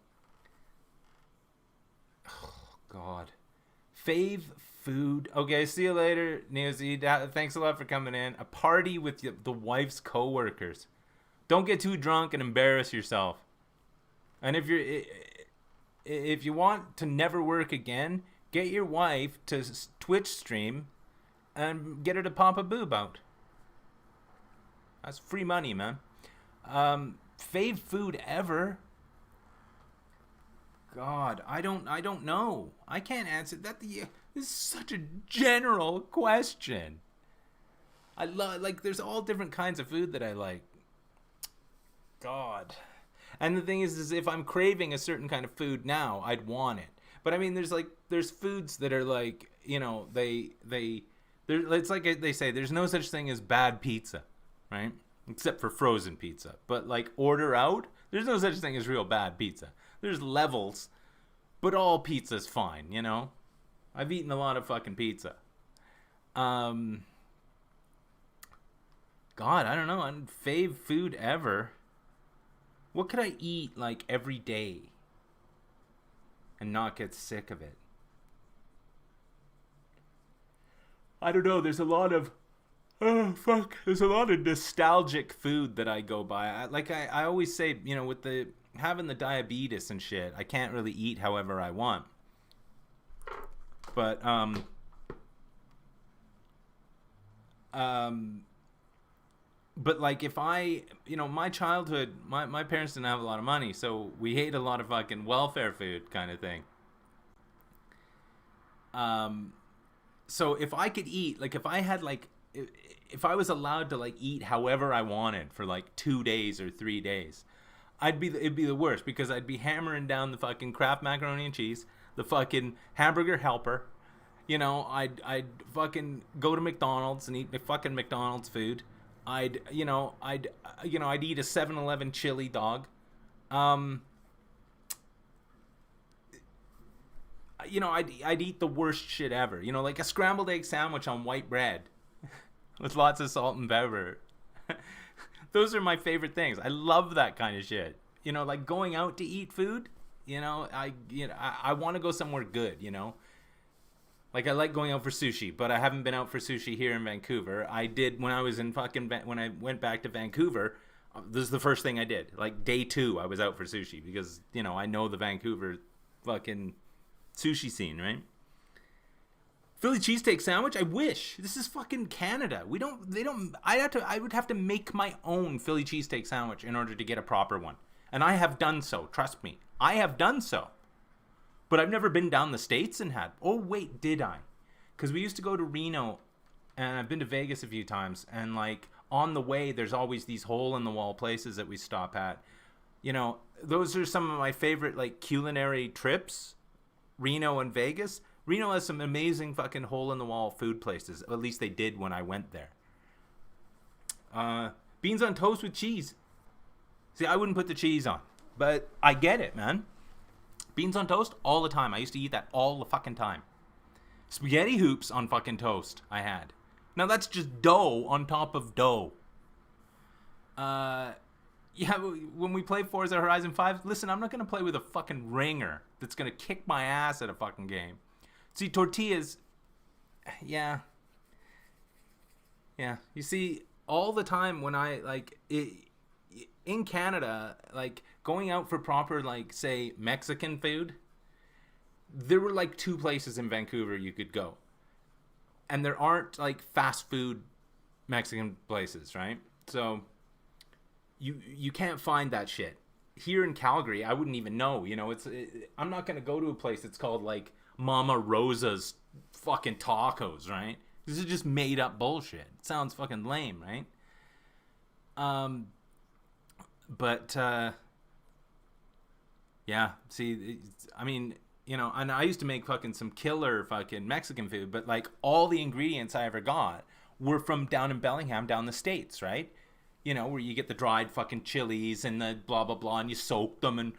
oh God, fave food. Okay, see you later, Newsy. Thanks a lot for coming in. A party with the wife's coworkers. Don't get too drunk and embarrass yourself. And if you want to never work again, get your wife to Twitch stream and get her to pop a boob out. That's free money, man. Fave food ever? God, I don't know. I can't answer that. This is such a general question. I love, like, there's all different kinds of food that I like. God. And the thing is if I'm craving a certain kind of food now, I'd want it. But I mean, there's foods that are like, you know, it's like they say, there's no such thing as bad pizza, right? Except for frozen pizza. But like order out, there's no such thing as real bad pizza. There's levels, but all pizza's fine, you know? I've eaten a lot of fucking pizza. God, I don't know. Fave food ever. What could I eat like every day and not get sick of it? I don't know. There's a lot of there's a lot of nostalgic food that I go by. I always say, you know, with having the diabetes and shit, I can't really eat however I want. But but like if I, you know, my childhood, my parents didn't have a lot of money, so we ate a lot of fucking welfare food kind of thing. So if I could eat, like if I had like, if I was allowed to like eat however I wanted for like 2 days or 3 days, it'd be the worst, because I'd be hammering down the fucking Kraft macaroni and cheese, the fucking hamburger helper. You know, I'd fucking go to McDonald's and eat the fucking McDonald's food. I'd eat a 7-Eleven chili dog. You know, I'd eat the worst shit ever. You know, like a scrambled egg sandwich on white bread with lots of salt and pepper. Those are my favorite things. I love that kind of shit. You know, like going out to eat food. You know, I want to go somewhere good. You know. Like, I like going out for sushi, but I haven't been out for sushi here in Vancouver. I did when I was in when I went back to Vancouver. This is the first thing I did. Like, day 2, I was out for sushi because, you know, I know the Vancouver fucking sushi scene, right? Philly cheesesteak sandwich? I wish. This is fucking Canada. I would have to make my own Philly cheesesteak sandwich in order to get a proper one. And I have done so. Trust me. I have done so. But I've never been down the States and had... Oh, wait, did I? Because we used to go to Reno, and I've been to Vegas a few times, and, like, on the way, there's always these hole-in-the-wall places that we stop at. You know, those are some of my favorite, like, culinary trips, Reno and Vegas. Reno has some amazing fucking hole-in-the-wall food places. At least they did when I went there. Beans on toast with cheese. See, I wouldn't put the cheese on, but I get it, man. Beans on toast all the time. I used to eat that all the fucking time. Spaghetti hoops on fucking toast I had. Now that's just dough on top of dough. Yeah, when we play Forza Horizon 5, listen, I'm not going to play with a fucking ringer that's going to kick my ass at a fucking game. See, tortillas, yeah. Yeah, you see, all the time when I, like, in Canada, like, going out for proper, like, say, Mexican food, there were, like, 2 places in Vancouver you could go. And there aren't, like, fast food Mexican places, right? So, you can't find that shit. Here in Calgary, I wouldn't even know, you know, I'm not going to go to a place that's called, like, Mama Rosa's fucking tacos, right? This is just made up bullshit. It sounds fucking lame, right? But, yeah, see, I mean, you know, and I used to make fucking some killer fucking Mexican food, but, like, all the ingredients I ever got were from down in Bellingham, down the States, right? You know, where you get the dried fucking chilies and the blah, blah, blah, and you soak them and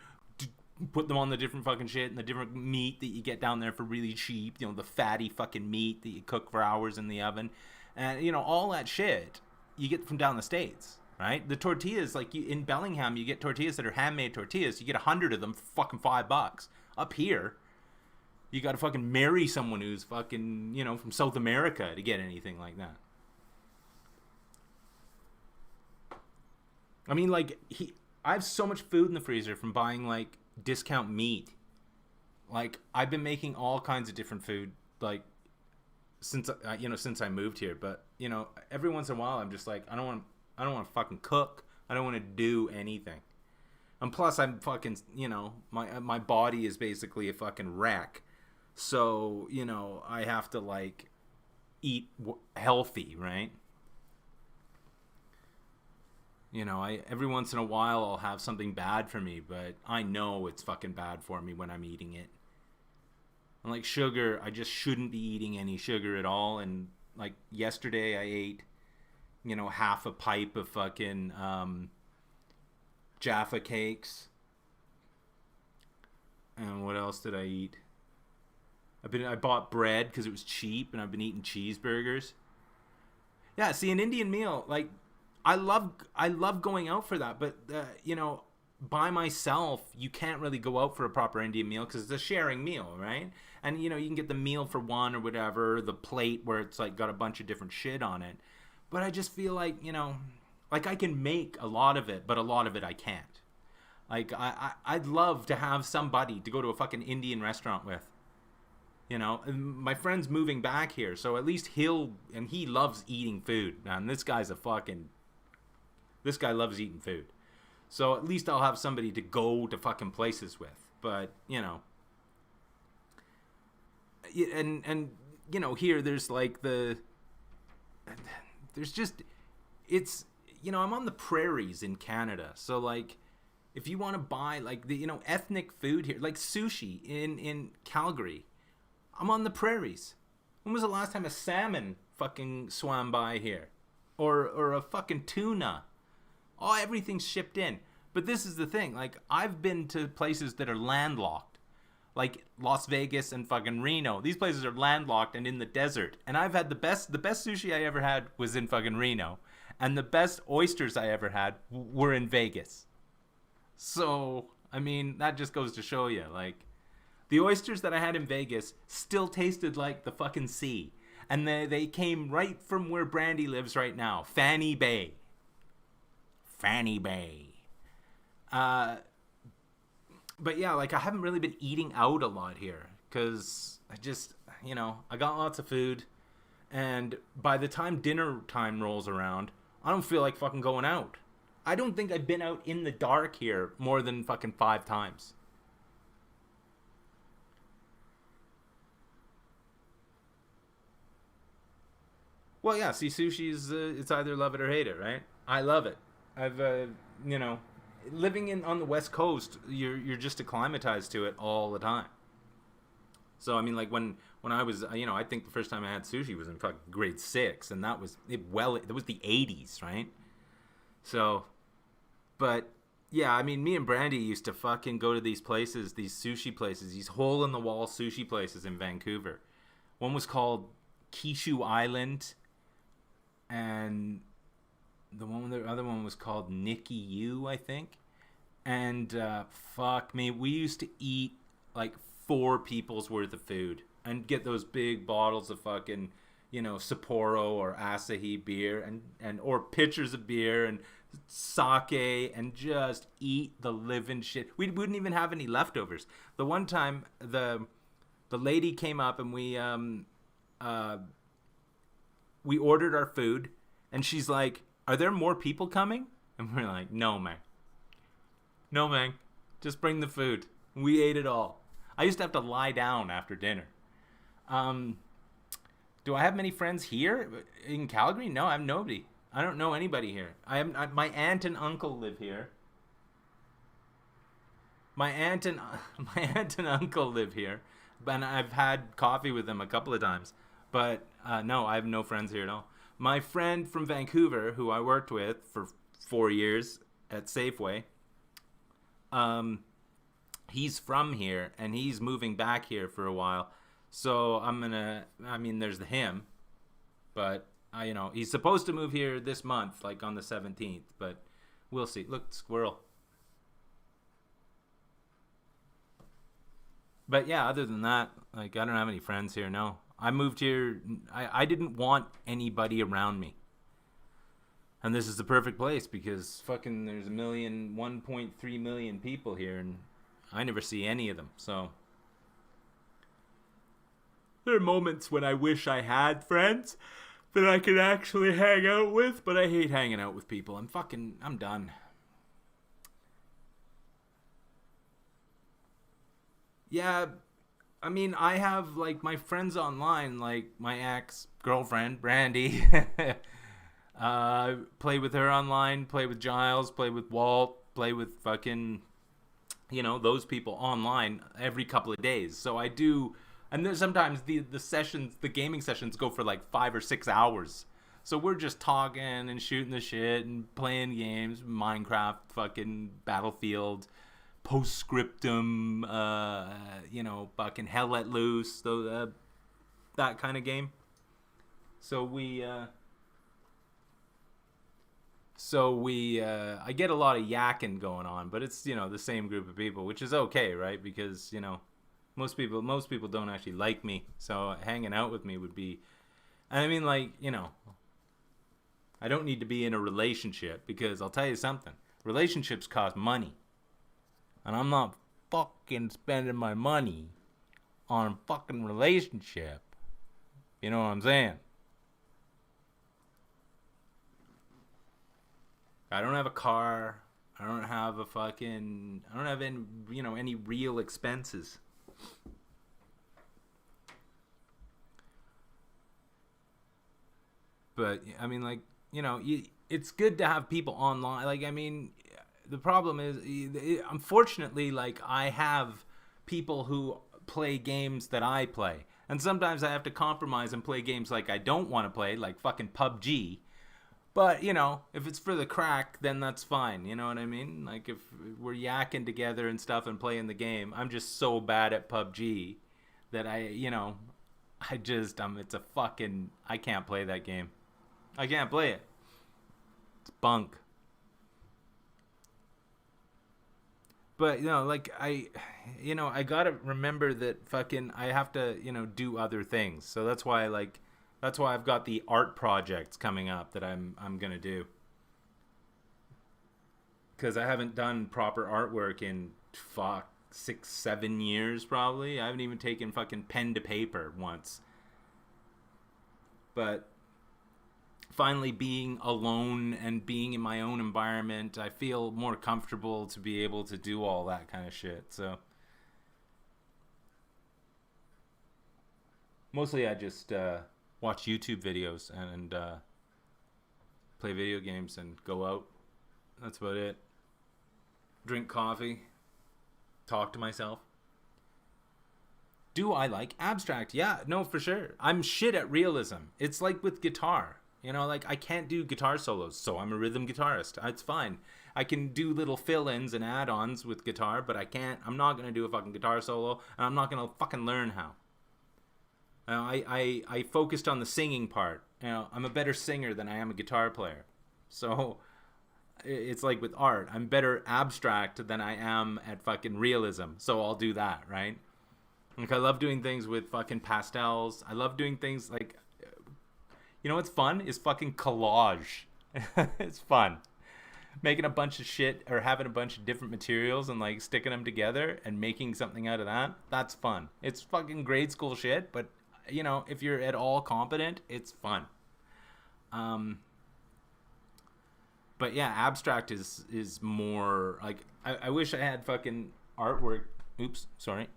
put them on the different fucking shit and the different meat that you get down there for really cheap, you know, the fatty fucking meat that you cook for hours in the oven. And, you know, all that shit you get from down the States. Right? The tortillas, like, in Bellingham, you get tortillas that are handmade tortillas. You get 100 of them for fucking $5. Up here, you gotta fucking marry someone who's fucking, you know, from South America to get anything like that. I mean, like, I have so much food in the freezer from buying, like, discount meat. Like, I've been making all kinds of different food, like, since I moved here. But, you know, every once in a while, I'm just like, I don't want to fucking cook. I don't want to do anything. And plus, I'm fucking, you know, my body is basically a fucking wreck. So, you know, I have to like eat healthy, right? You know, I every once in a while I'll have something bad for me, but I know it's fucking bad for me when I'm eating it. And like sugar, I just shouldn't be eating any sugar at all. And like yesterday, I ate, you know, half a pipe of fucking Jaffa cakes. And what else did I eat? I bought bread because it was cheap, and I've been eating cheeseburgers. Yeah, see, an Indian meal, like I love going out for that, but you know, by myself, you can't really go out for a proper Indian meal because it's a sharing meal, right? And you know, you can get the meal for one or whatever, the plate where it's like got a bunch of different shit on it. But I just feel like, you know, like I can make a lot of it, but a lot of it I can't. Like I'd love to have somebody to go to a fucking Indian restaurant with. You know, and my friend's moving back here, so at least he loves eating food. Man, this guy loves eating food. So at least I'll have somebody to go to fucking places with. But, you know, and you know, here there's like there's just, it's, you know, I'm on the prairies in Canada. So like, if you want to buy like the, you know, ethnic food here, like sushi in Calgary, I'm on the prairies. When was the last time a salmon fucking swam by here? Or a fucking tuna? Oh, everything's shipped in. But this is the thing. Like, I've been to places that are landlocked. Like Las Vegas and fucking Reno. These places are landlocked and in the desert. And I've had the best sushi I ever had was in fucking Reno. And the best oysters I ever had were in Vegas. So, I mean, that just goes to show you, like, the oysters that I had in Vegas still tasted like the fucking sea. And they came right from where Brandy lives right now. Fanny Bay. Fanny Bay. But yeah, like I haven't really been eating out a lot here. Because I just, you know, I got lots of food. And by the time dinner time rolls around, I don't feel like fucking going out. I don't think I've been out in the dark here more than fucking 5 times. Well, yeah. See, sushi's it's either love it or hate it, right? I love it. I've you know, living in on the West Coast, you're just acclimatized to it all the time. So I mean, like when I was, you know, I think the first time I had sushi was in fucking grade 6, and that was it. Well, it was the 80s, right? So, but yeah, I mean, me and Brandy used to fucking go to these places, these sushi places, these hole in the wall sushi places in Vancouver. One was called Kishu Island, and the other one was called Nikki U, I think. And fuck me, we used to eat like 4 people's worth of food and get those big bottles of fucking, you know, Sapporo or Asahi beer and or pitchers of beer and sake and just eat the living shit. We wouldn't even have any leftovers. The one time the lady came up and we ordered our food, and she's like, "Are there more people coming?" And we're like, "No, man. No, man. Just bring the food." We ate it all. I used to have to lie down after dinner. Do I have many friends here in Calgary? No, I have nobody. I don't know anybody here. My aunt and uncle live here. My aunt and uncle live here, and I've had coffee with them a couple of times. But no, I have no friends here at all. My friend from Vancouver, who I worked with for 4 years at Safeway, he's from here, and he's moving back here for a while. So there's him, but you know, he's supposed to move here this month, like on the 17th, but we'll see. Look, squirrel. But yeah, other than that, like, I don't have any friends here. No, I moved here. I didn't want anybody around me. And this is the perfect place because fucking there's 1.3 million people here, and I never see any of them. So there are moments when I wish I had friends that I could actually hang out with, but I hate hanging out with people. I'm done. Yeah, I mean, I have like my friends online, like my ex girlfriend Brandy. Play with her online. Play with Giles. Play with Walt. Play with fucking, those people online every couple of days. So I do, and then sometimes the sessions, the gaming sessions, go for like 5 or 6 hours. So we're just talking and shooting the shit and playing games, Minecraft, fucking Battlefield, Postscriptum, fucking Hell Let Loose, that kind of game. So I get a lot of yakking going on, but it's the same group of people, which is okay, right? Because most people don't actually like me, so hanging out with me would be. I mean, like I don't need to be in a relationship, because I'll tell you something: relationships cost money. And I'm not fucking spending my money on a fucking relationship. You know what I'm saying? I don't have a car. I don't have any real expenses. But I mean, like, it's good to have people online. Like, I mean, the problem is, unfortunately, like, I have people who play games that I play, and sometimes I have to compromise and play games like I don't want to play, like fucking PUBG. But if it's for the crack, then that's fine. You know what I mean? Like, if we're yakking together and stuff and playing the game, I'm just so bad at PUBG that I can't play that game. I can't play it. It's bunk. But like I gotta remember that fucking I have to do other things. So that's why I've got the art projects coming up that I'm gonna do. Because I haven't done proper artwork in 6-7 years probably. I haven't even taken fucking pen to paper once. But finally being alone and being in my own environment, I feel more comfortable to be able to do all that kind of shit. So mostly I just watch YouTube videos and play video games and go out. That's about it. Drink coffee. Talk to myself. Do I like abstract? Yeah, no, for sure. I'm shit at realism. It's like with guitar. Like, I can't do guitar solos, so I'm a rhythm guitarist. It's fine. I can do little fill-ins and add-ons with guitar, but I'm not going to do a fucking guitar solo, and I'm not going to fucking learn how. I focused on the singing part. I'm a better singer than I am a guitar player. So, it's like with art. I'm better abstract than I am at fucking realism, so I'll do that, right? Like, I love doing things with fucking pastels. I love doing things like... what's fun is fucking collage. It's fun. Making a bunch of shit or having a bunch of different materials and like sticking them together and making something out of that. That's fun. It's fucking grade school shit, but if you're at all competent, it's fun. But yeah, abstract is more like I wish I had fucking artwork. Oops, sorry.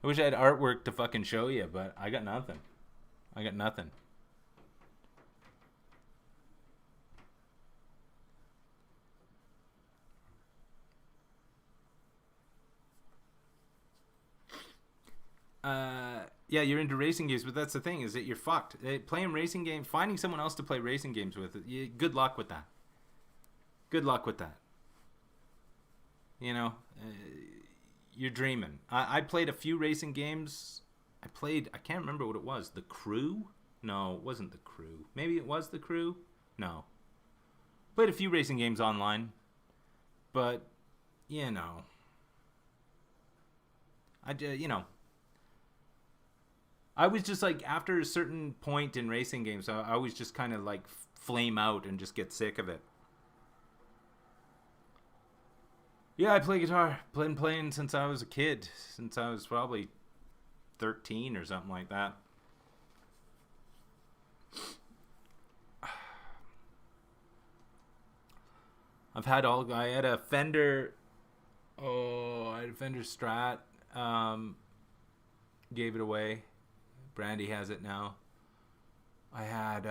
I wish I had artwork to fucking show you, but I got nothing. Yeah, you're into racing games, but that's the thing, is that you're fucked. Playing racing games, finding someone else to play racing games with, good luck with that. You're dreaming. I played a few racing games. I can't remember what it was. The Crew? No, it wasn't The Crew. Maybe it was The Crew? No. Played a few racing games online. But, I was just like, after a certain point in racing games, I was just kind of like flame out and just get sick of it. Yeah, I play guitar. Been playing since I was a kid. Since I was probably 13 or something like that. I had a Fender. I had a Fender Strat. Gave it away. Brandy has it now. I had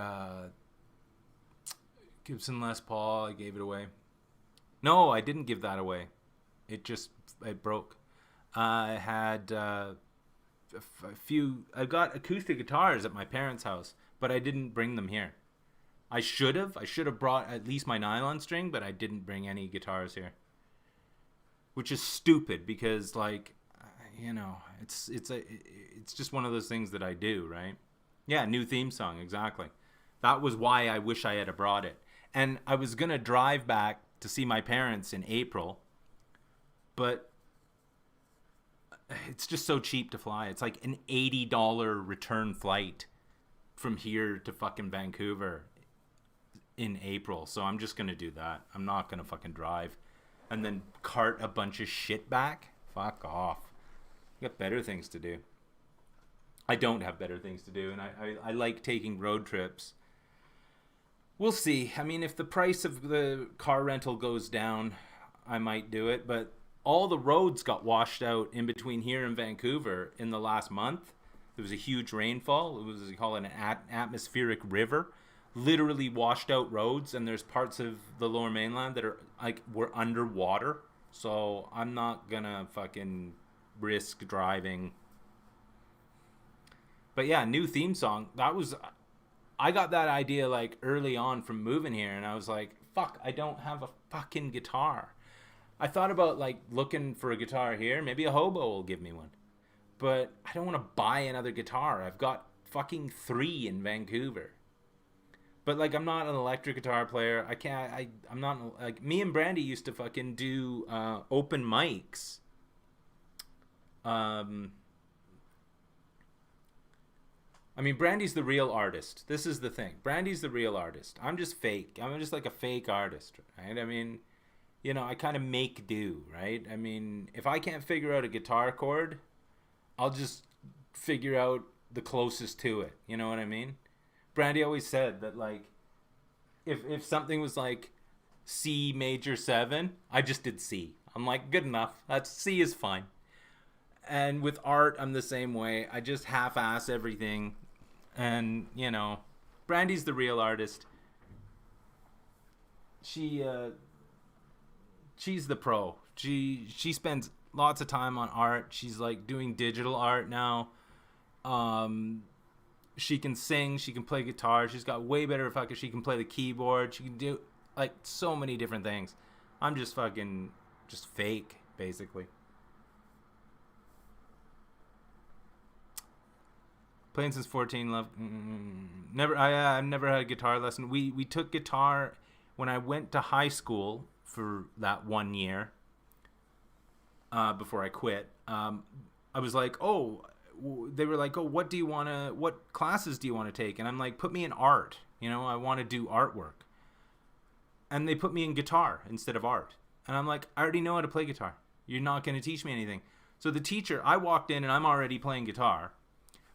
Gibson Les Paul. I gave it away. No, I didn't give that away. It broke. I had a few. I got acoustic guitars at my parents' house, but I didn't bring them here. I should have. I should have brought at least my nylon string, but I didn't bring any guitars here. Which is stupid because, like, you know, it's just one of those things that I do, right? Yeah, new theme song, exactly. That was why I wish I had brought it. And I was gonna drive back to see my parents in April, but it's just so cheap to fly. It's like an $80 return flight from here to fucking Vancouver in April. So I'm just gonna do that. I'm not gonna fucking drive and then cart a bunch of shit back. Fuck off. I got better things to do. I don't have better things to do, and I like taking road trips. We'll see. I mean, if the price of the car rental goes down, I might do it, but all the roads got washed out in between here and Vancouver in the last month. There was a huge rainfall. It was, they call it an atmospheric river. Literally washed out roads, and there's parts of the Lower Mainland that are like we're underwater. So I'm not gonna fucking risk driving. But yeah, new theme song. I got that idea like early on from moving here, and I was like, fuck, I don't have a fucking guitar. I thought about like looking for a guitar here. Maybe a hobo will give me one. But I don't want to buy another guitar. I've got fucking 3 in Vancouver. But like, I'm not an electric guitar player. I'm not like, me and Brandy used to fucking do open mics. I mean, Brandy's the real artist. This is the thing. Brandy's the real artist. I'm just fake. I'm just like a fake artist, right? I mean, you know, I kind of make do, right? I mean, if I can't figure out a guitar chord, I'll just figure out the closest to it. You know what I mean? Brandy always said that, like, if something was like C major 7, I just did C. I'm like, good enough. That's C is fine. And with art, I'm the same way. I just half-ass everything. And, you know, Brandy's the real artist. She's the pro. She spends lots of time on art. She's like doing digital art now. She can sing. She can play guitar. She's got way better fucking. She can play the keyboard. She can do like so many different things. I'm just fucking just fake, basically. Playing since 14, love. Never. I've never had a guitar lesson. We took guitar when I went to high school for that 1 year. Before I quit, I was like, oh, they were like, oh, what classes do you want to take? And I'm like, put me in art. You know, I want to do artwork. And they put me in guitar instead of art. And I'm like, I already know how to play guitar. You're not going to teach me anything. So the teacher, I walked in and I'm already playing guitar.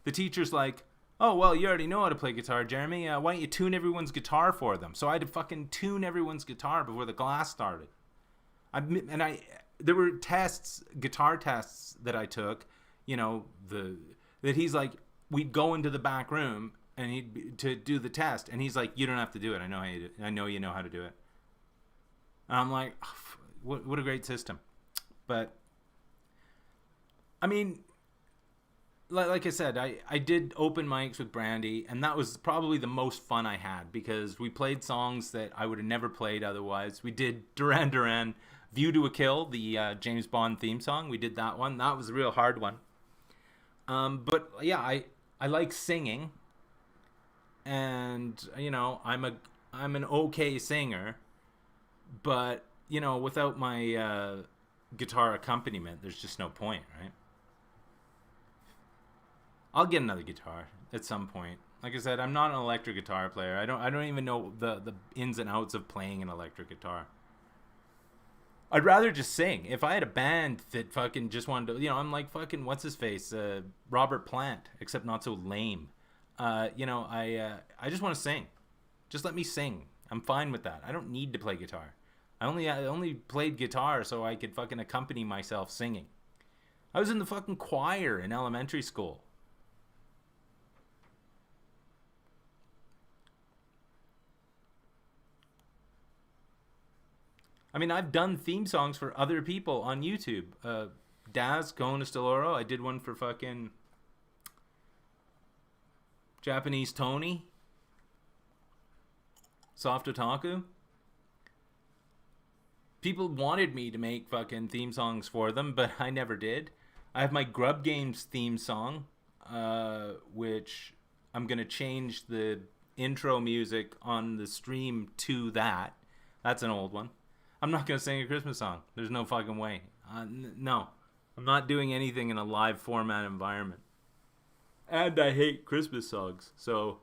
The teacher's like, oh, well, you already know how to play guitar, Jeremy. Why don't you tune everyone's guitar for them? So I had to fucking tune everyone's guitar before the class started. There were tests, guitar tests that I took, you know, that he's like, we'd go into the back room and to do the test. And he's like, you don't have to do it. I know you know how to do it. And I'm like, oh, what a great system. But, I mean, like I said, I did open mics with Brandy, and that was probably the most fun I had because we played songs that I would have never played otherwise. We did Duran Duran, View to a Kill, the James Bond theme song. We did that one. That was a real hard one. But yeah, I like singing, and you know, I'm an okay singer, but you know, without my guitar accompaniment, there's just no point, right? I'll get another guitar at some point. Like I said, I'm not an electric guitar player. I don't even know the ins and outs of playing an electric guitar. I'd rather just sing. If I had a band that fucking just wanted to, you know, I'm like fucking what's his face, Robert Plant, except not so lame. You know, I just want to sing. Just let me sing. I'm fine with that. I don't need to play guitar. I only played guitar so I could fucking accompany myself singing. I was in the fucking choir in elementary school. I mean, I've done theme songs for other people on YouTube. Daz, Cohen Esteloro. I did one for fucking Japanese Tony. Soft Otaku. People wanted me to make fucking theme songs for them, but I never did. I have my Grub Games theme song, which I'm going to change the intro music on the stream to that. That's an old one. I'm not going to sing a Christmas song. There's no fucking way. No. I'm not doing anything in a live format environment. And I hate Christmas songs. So,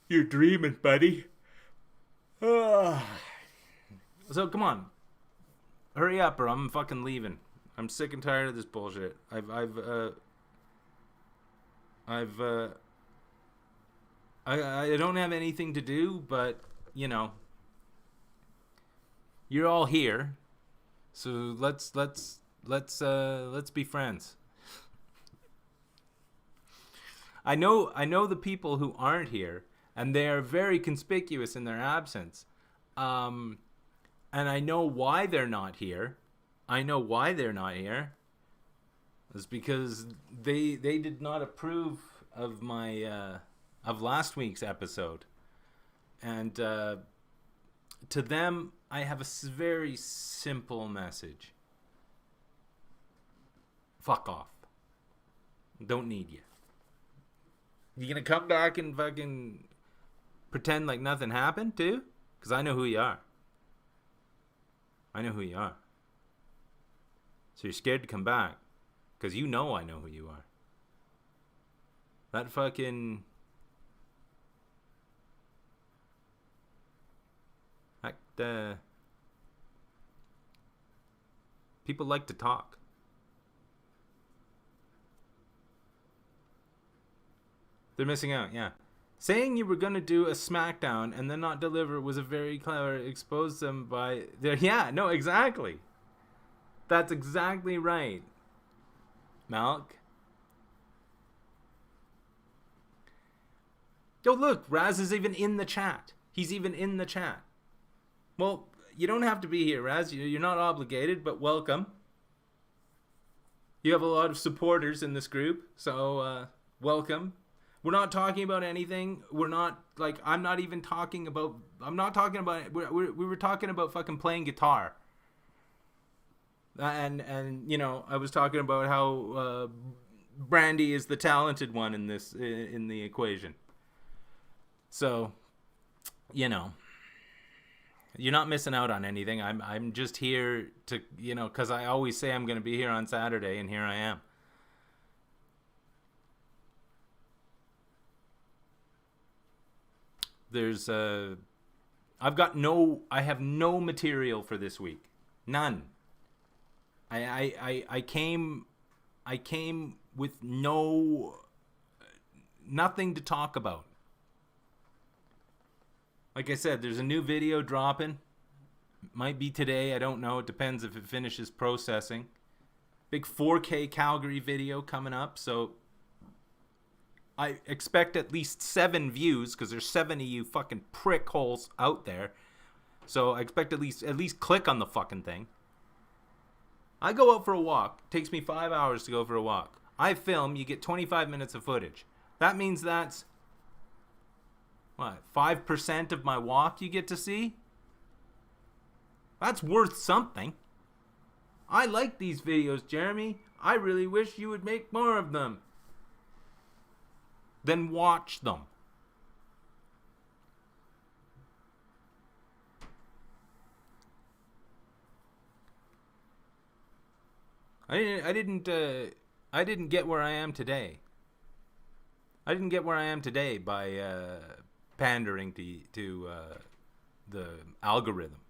you're dreaming, buddy. So, come on. Hurry up or I'm fucking leaving. I'm sick and tired of this bullshit. I don't have anything to do, but, you know, you're all here, so let's be friends. I know the people who aren't here, and they are very conspicuous in their absence. And I know why they're not here. It's because they did not approve of my of last week's episode, and to them, I have a very simple message. Fuck off. Don't need you. You gonna come back and fucking pretend like nothing happened too? Because I know who you are. So you're scared to come back. Because you know I know who you are. That fucking... people like to talk. They're missing out, yeah. Saying you were going to do a SmackDown and then not deliver was a very clever, exposed them by their... Yeah, no, exactly. That's exactly right. Malk. Yo, look, Raz is even in the chat. He's even in the chat. Well, you don't have to be here, Raz. You're not obligated, but welcome. You have a lot of supporters in this group, so welcome. We're not talking about anything. We're not, like, we were talking about fucking playing guitar. And you know, I was talking about how Brandy is the talented one in the equation. So, you know, you're not missing out on anything. I'm just here to, you know, because I always say I'm going to be here on Saturday, and here I am. There's I have no material for this week. None. I came with nothing to talk about. Like I said, there's a new video dropping. Might be today, I don't know. It depends if it finishes processing. Big 4K Calgary video coming up, so I expect at least 7 views, because there's 7 of you fucking prick holes out there. So I expect at least click on the fucking thing. I go out for a walk. It takes me 5 hours to go for a walk. I film, you get 25 minutes of footage. That means that's, what, 5% of my walk you get to see? That's worth something. I like these videos, Jeremy. I really wish you would make more of them. Then watch them. I didn't get where I am today. I didn't get where I am today by pandering to the algorithm.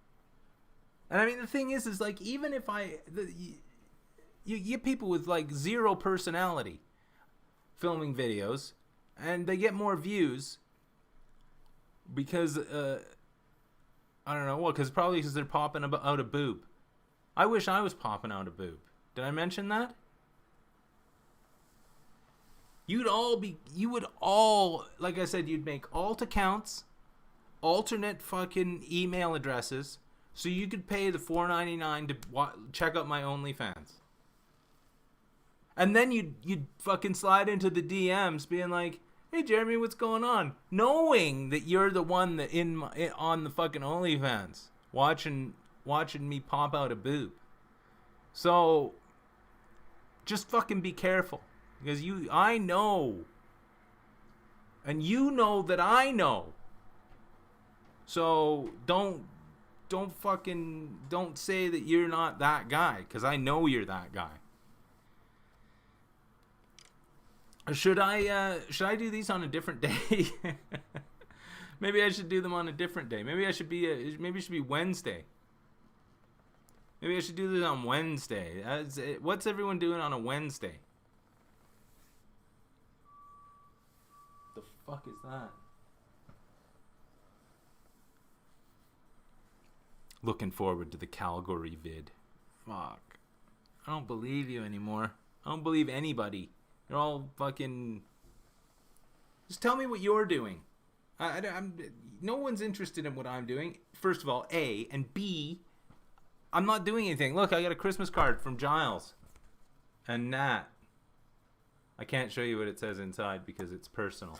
And I mean, the thing is like, even if you get people with like zero personality filming videos, and they get more views because I don't know what, probably because they're popping out a boob. I wish I was popping out a boob. Did I mention that? You would all, like I said, you'd make alt accounts, alternate fucking email addresses, so you could pay the $4.99 to check out my OnlyFans. And then you'd fucking slide into the DMs being like, "Hey Jeremy, what's going on?" Knowing that you're the one that on the fucking OnlyFans, watching me pop out a boob. So just fucking be careful, because I know, and you know that I know. So don't say that you're not that guy, because I know you're that guy. Should I do these on a different day? Maybe I should do them on a different day. Maybe it should be Wednesday. Maybe I should do this on Wednesday. What's everyone doing on a Wednesday? The fuck is that? Looking forward to the Calgary vid. Fuck. I don't believe you anymore. I don't believe anybody. You're all fucking... Just tell me what you're doing. No one's interested in what I'm doing. First of all, A. And B, I'm not doing anything. Look, I got a Christmas card from Giles. And Nat. I can't show you what it says inside because it's personal.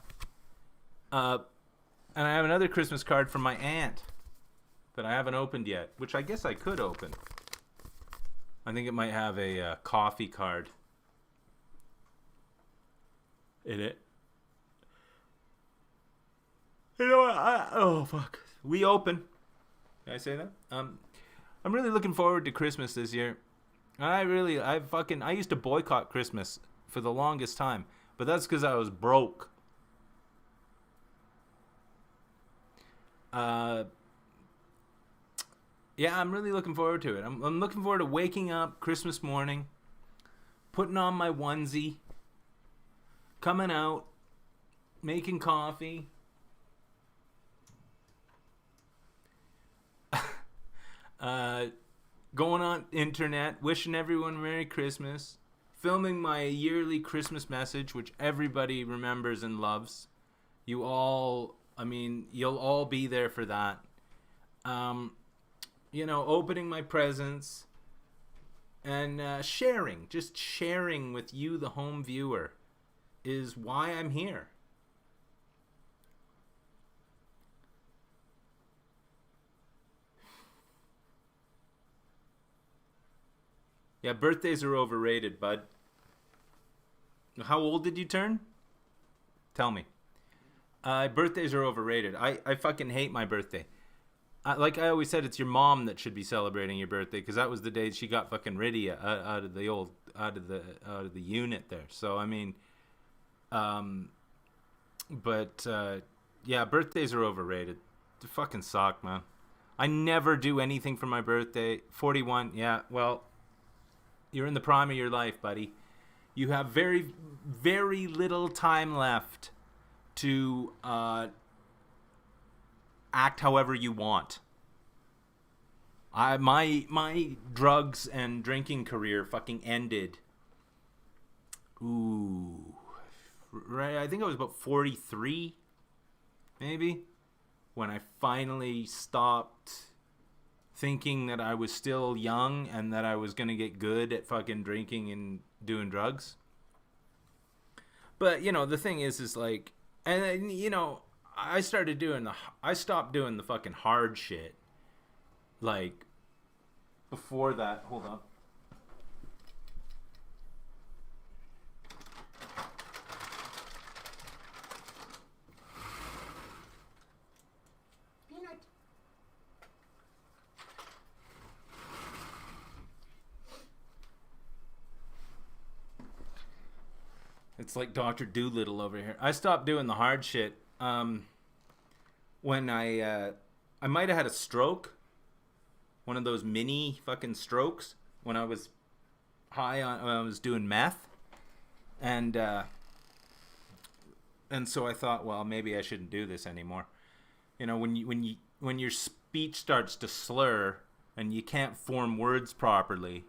And I have another Christmas card from my aunt that I haven't opened yet, which I guess I could open. I think it might have a coffee card in it. You know what? Oh fuck. We open. Can I say that? I'm really looking forward to Christmas this year. I used to boycott Christmas for the longest time, but that's because I was broke. Yeah, I'm really looking forward to it. I'm looking forward to waking up Christmas morning, putting on my onesie, coming out, making coffee, going on internet, wishing everyone Merry Christmas, filming my yearly Christmas message, which everybody remembers and loves. You'll all be there for that. Opening my presents and sharing with you, the home viewer, is why I'm here. Yeah, birthdays are overrated, bud. How old did you turn? Tell me. Birthdays are overrated. I fucking hate my birthday. Like I always said, it's your mom that should be celebrating your birthday, because that was the day she got fucking rid of you out of the unit there. So I mean, yeah, birthdays are overrated. They fucking suck, man. I never do anything for my birthday. 41, yeah. Well, you're in the prime of your life, buddy. You have very, very little time left to act however you want. My drugs and drinking career fucking ended. Right, I think I was about 43, maybe, when I finally stopped thinking that I was still young and that I was gonna get good at fucking drinking and doing drugs. But the thing is like, and then, I stopped doing the fucking hard shit. Like, before that, hold on. Peanut. It's like Dr. Doolittle over here. I stopped doing the hard shit when I might have had a stroke. One of those mini fucking strokes when I was when I was doing meth. And so I thought, well, maybe I shouldn't do this anymore. When your speech starts to slur and you can't form words properly,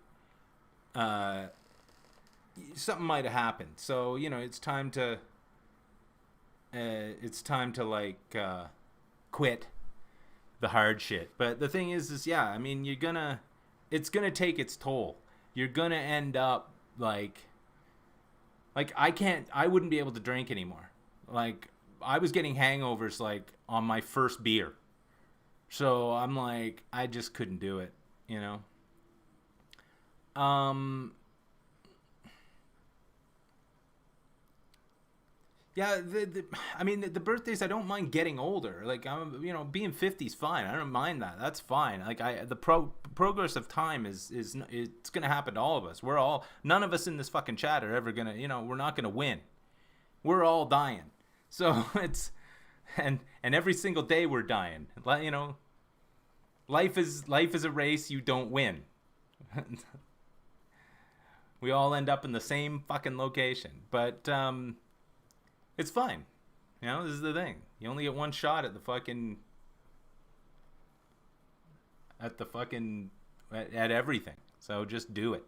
something might have happened. So, you know, it's time to like quit the hard shit. But the thing is yeah, I mean, it's gonna take its toll. You're gonna end up like I wouldn't be able to drink anymore. Like, I was getting hangovers like on my first beer. So I'm like, I just couldn't do it, you know? Yeah, I mean, the birthdays, I don't mind getting older. Like, being 50 is fine. I don't mind that. That's fine. Like, the progress of time is it's gonna happen to all of us. None of us in this fucking chat are ever gonna, we're not gonna win. We're all dying. So it's, and every single day we're dying. You know, life is a race. You don't win. We all end up in the same fucking location, but it's fine. You know, this is the thing. You only get one shot at at everything. So just do it.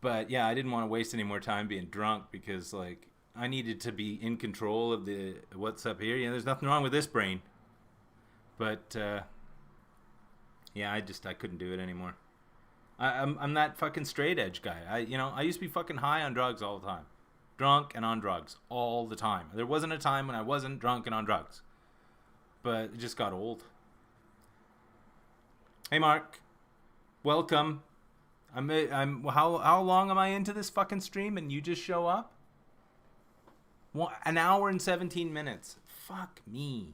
But yeah, I didn't want to waste any more time being drunk because, like, I needed to be in control of what's up here. You know, there's nothing wrong with this brain. But yeah, I couldn't do it anymore. I'm that fucking straight edge guy. I used to be fucking high on drugs all the time. Drunk and on drugs all the time. There wasn't a time when I wasn't drunk and on drugs. But it just got old. Hey Mark, welcome. How long am I into this fucking stream and you just show up? An hour and 17 minutes. Fuck me.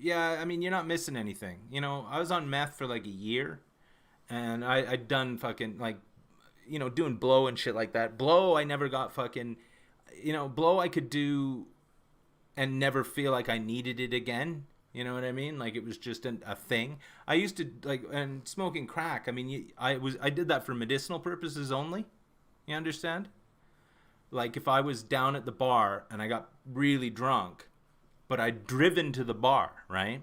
Yeah, I mean, you're not missing anything. You know, I was on meth for like a year, and I'd done fucking, like, doing blow and shit like that. Blow, I never got fucking, blow I could do and never feel like I needed it again. You know what I mean? Like, it was just a thing. I used to, like, and smoking crack, I mean, I did that for medicinal purposes only. You understand? Like, if I was down at the bar and I got really drunk, but I'd driven to the bar, right?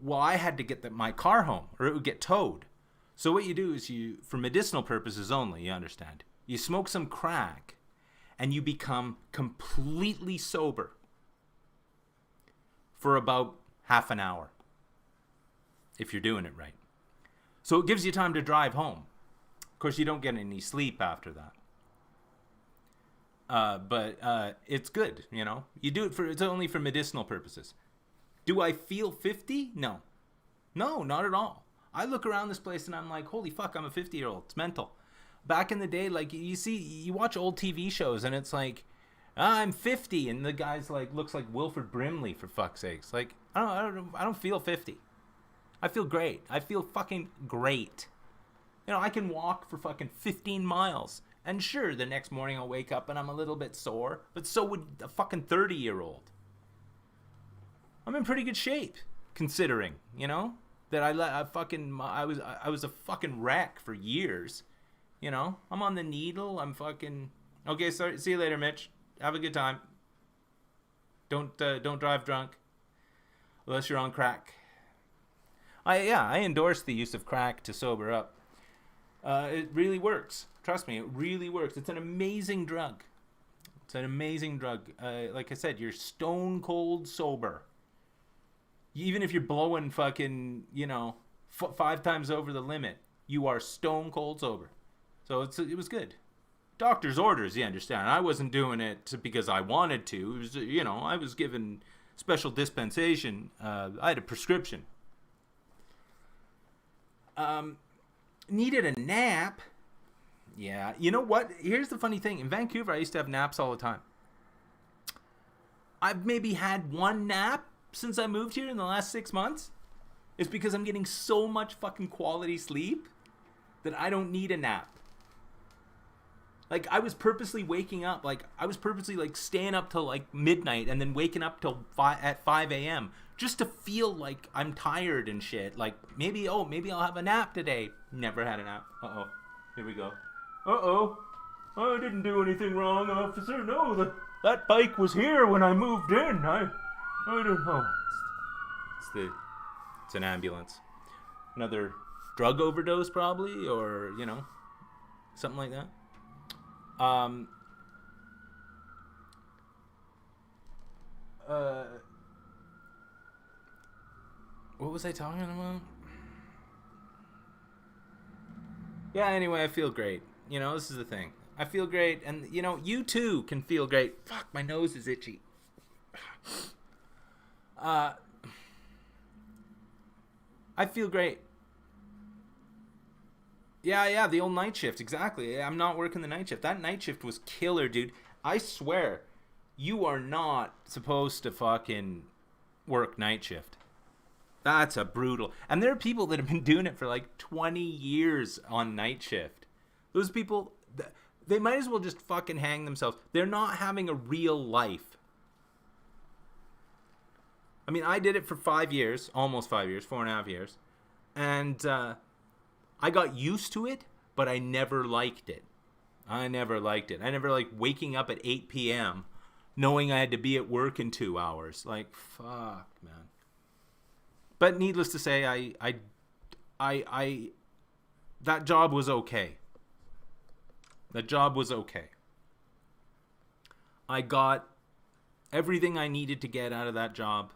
Well, I had to get my car home, or it would get towed. So what you do is for medicinal purposes only, you understand, you smoke some crack, and you become completely sober for about half an hour, if you're doing it right. So it gives you time to drive home. Of course, you don't get any sleep after that. But it's good, You do it's only for medicinal purposes. Do I feel 50? No, not at all. I look around this place and I'm like, holy fuck, I'm a 50-year-old. It's mental. Back in the day, like, you watch old TV shows and it's like, I'm 50, and the guy's like looks like Wilford Brimley, for fuck's sakes. Like, I don't feel 50. I feel great. I feel fucking great. I can walk for fucking 15 miles. And sure, the next morning I'll wake up and I'm a little bit sore, but so would a fucking 30-year-old. I'm in pretty good shape, considering, that I was a fucking wreck for years. I'm on the needle. I'm fucking okay. Sorry. See you later, Mitch. Have a good time. Don't drive drunk, unless you're on crack. I endorse the use of crack to sober up. It really works. Trust me, it really works. It's an amazing drug. Like I said, you're stone cold sober. Even if you're blowing fucking, 5 times over the limit, you are stone cold sober. So it was good. Doctor's orders, you understand. I wasn't doing it because I wanted to. It was, I was given special dispensation. I had a prescription. Needed a nap. Yeah, you know what? Here's the funny thing. In Vancouver, I used to have naps all the time. I've maybe had one nap since I moved here in the last 6 months. It's because I'm getting so much fucking quality sleep that I don't need a nap. Like, I was purposely waking up. Like, I was purposely, like, staying up till, like, midnight and then waking up till 5 a.m. just to feel like I'm tired and shit. Like, maybe I'll have a nap today. Never had a nap. Uh-oh. Here we go. Uh-oh. I didn't do anything wrong, officer. No, that bike was here when I moved in. I don't know. It's an ambulance. Another drug overdose probably, or you know, something like that. What was I talking about? Yeah, anyway, I feel great. You know, this is the thing. I feel great, and you know, you too can feel great. Fuck, my nose is itchy. I feel great. Yeah, the old night shift, exactly. I'm not working the night shift. That night shift was killer, dude. I swear, you are not supposed to fucking work night shift. That's a brutal. And there are people that have been doing it for like 20 years on night shift. Those people, they might as well just fucking hang themselves. They're not having a real life. I mean, I did it for 5 years, almost 5 years, 4.5 years. And I got used to it, but I never liked it. I never liked waking up at 8 p.m. knowing I had to be at work in 2 hours. Like, fuck, man. But needless to say, I that job was okay. That job was okay. I got everything I needed to get out of that job.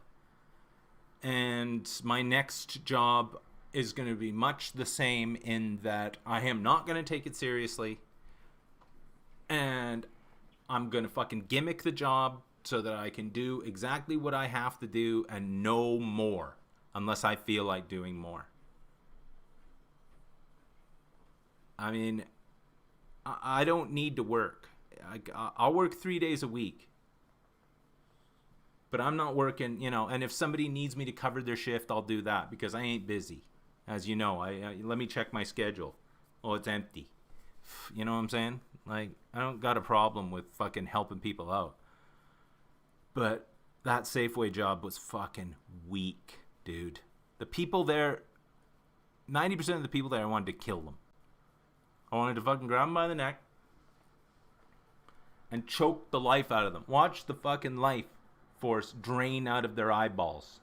And my next job is going to be much the same in that I am not going to take it seriously. And I'm going to fucking gimmick the job so that I can do exactly what I have to do and no more. Unless I feel like doing more. I mean, I don't need to work. I'll work 3 days a week. But I'm not working, you know, and if somebody needs me to cover their shift, I'll do that because I ain't busy. As you know, let me check my schedule. Oh, it's empty. You know what I'm saying? Like, I don't got a problem with fucking helping people out. But that Safeway job was fucking weak. Dude, the people there, 90% of the people there, I wanted to kill them. I wanted to fucking grab them by the neck and choke the life out of them. Watch the fucking life force drain out of their eyeballs.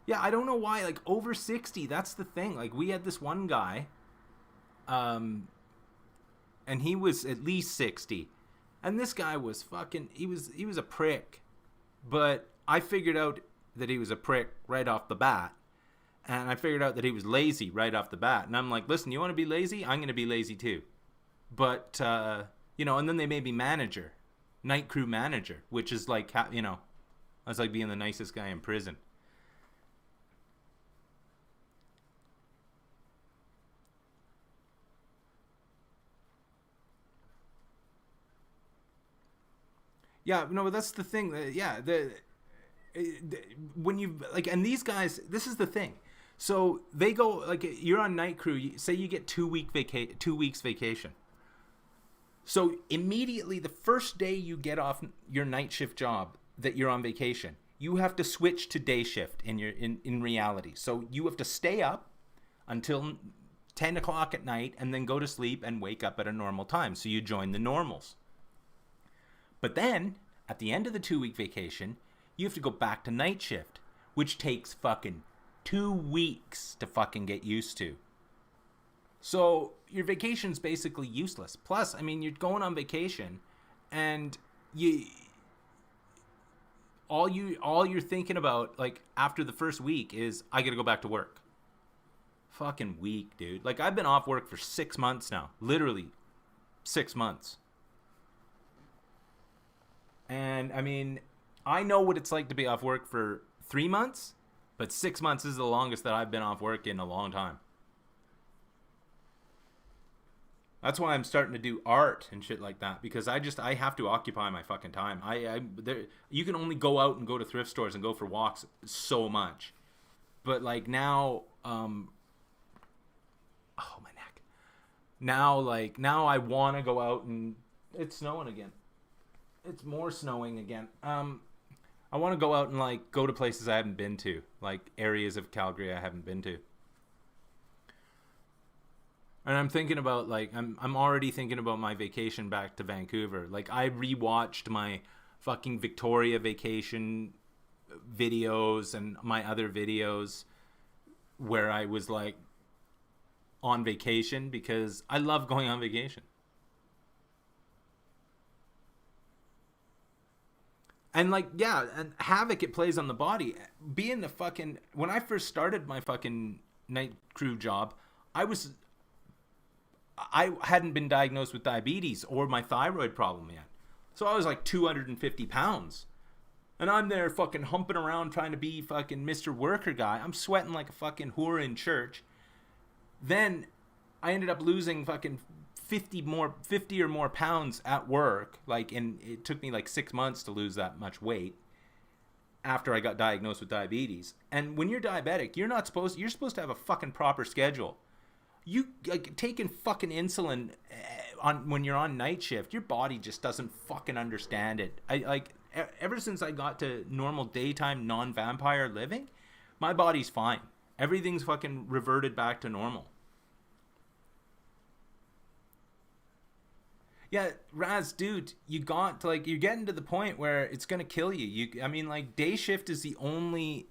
Yeah, I don't know why, like, over 60, that's the thing. Like, we had this one guy, and he was at least 60. And this guy was fucking, he was a prick. But I figured out that he was a prick right off the bat. And I figured out that he was lazy right off the bat. And I'm like, listen, you want to be lazy? I'm going to be lazy too. But, you know, and then they made me manager. Night crew manager. Which is like, you know, that's like being the nicest guy in prison. Yeah, no, but that's the thing. Yeah, when you like, and these guys, this is the thing. So they go like, you're on night crew. Say you get 2 weeks vacation. So immediately, the first day you get off your night shift job that you're on vacation, you have to switch to day shift in reality. So you have to stay up until 10 o'clock at night and then go to sleep and wake up at a normal time. So you join the normals. But then, at the end of the 2-week vacation, you have to go back to night shift, which takes fucking 2 weeks to fucking get used to. So your vacation's basically useless. Plus, I mean, you're going on vacation, and all you're thinking about, like, after the first week is, I gotta go back to work. Fucking weak, dude. Like, I've been off work for 6 months now. Literally 6 months. And, I mean, I know what it's like to be off work for 3 months, but 6 months is the longest that I've been off work in a long time. That's why I'm starting to do art and shit like that, because I have to occupy my fucking time. You can only go out and go to thrift stores and go for walks so much. But, like, now, oh, my neck. Now I want to go out and, it's snowing again. It's more snowing again. I want to go out and, like, go to places I haven't been to, like areas of Calgary I haven't been to. And I'm thinking about, like, I'm already thinking about my vacation back to Vancouver. Like, I rewatched my fucking Victoria vacation videos and my other videos where I was like on vacation, because I love going on vacation. And like, yeah, and havoc it plays on the body. Being the fucking, when I first started my fucking night crew job, I hadn't been diagnosed with diabetes or my thyroid problem yet. So I was like 250 pounds. And I'm there fucking humping around trying to be fucking Mr. Worker guy. I'm sweating like a fucking whore in church. Then I ended up losing fucking 50 or more pounds at work. Like, and it took me like 6 months to lose that much weight after I got diagnosed with diabetes. And when you're diabetic, you're supposed to have a fucking proper schedule. You like taking fucking insulin on when you're on night shift, your body just doesn't fucking understand it. Ever since I got to normal daytime non-vampire living, my body's fine. Everything's fucking reverted back to normal. Yeah, Raz, dude, you got to, like, you're getting to the point where it's gonna kill you. I mean, like, day shift is the only.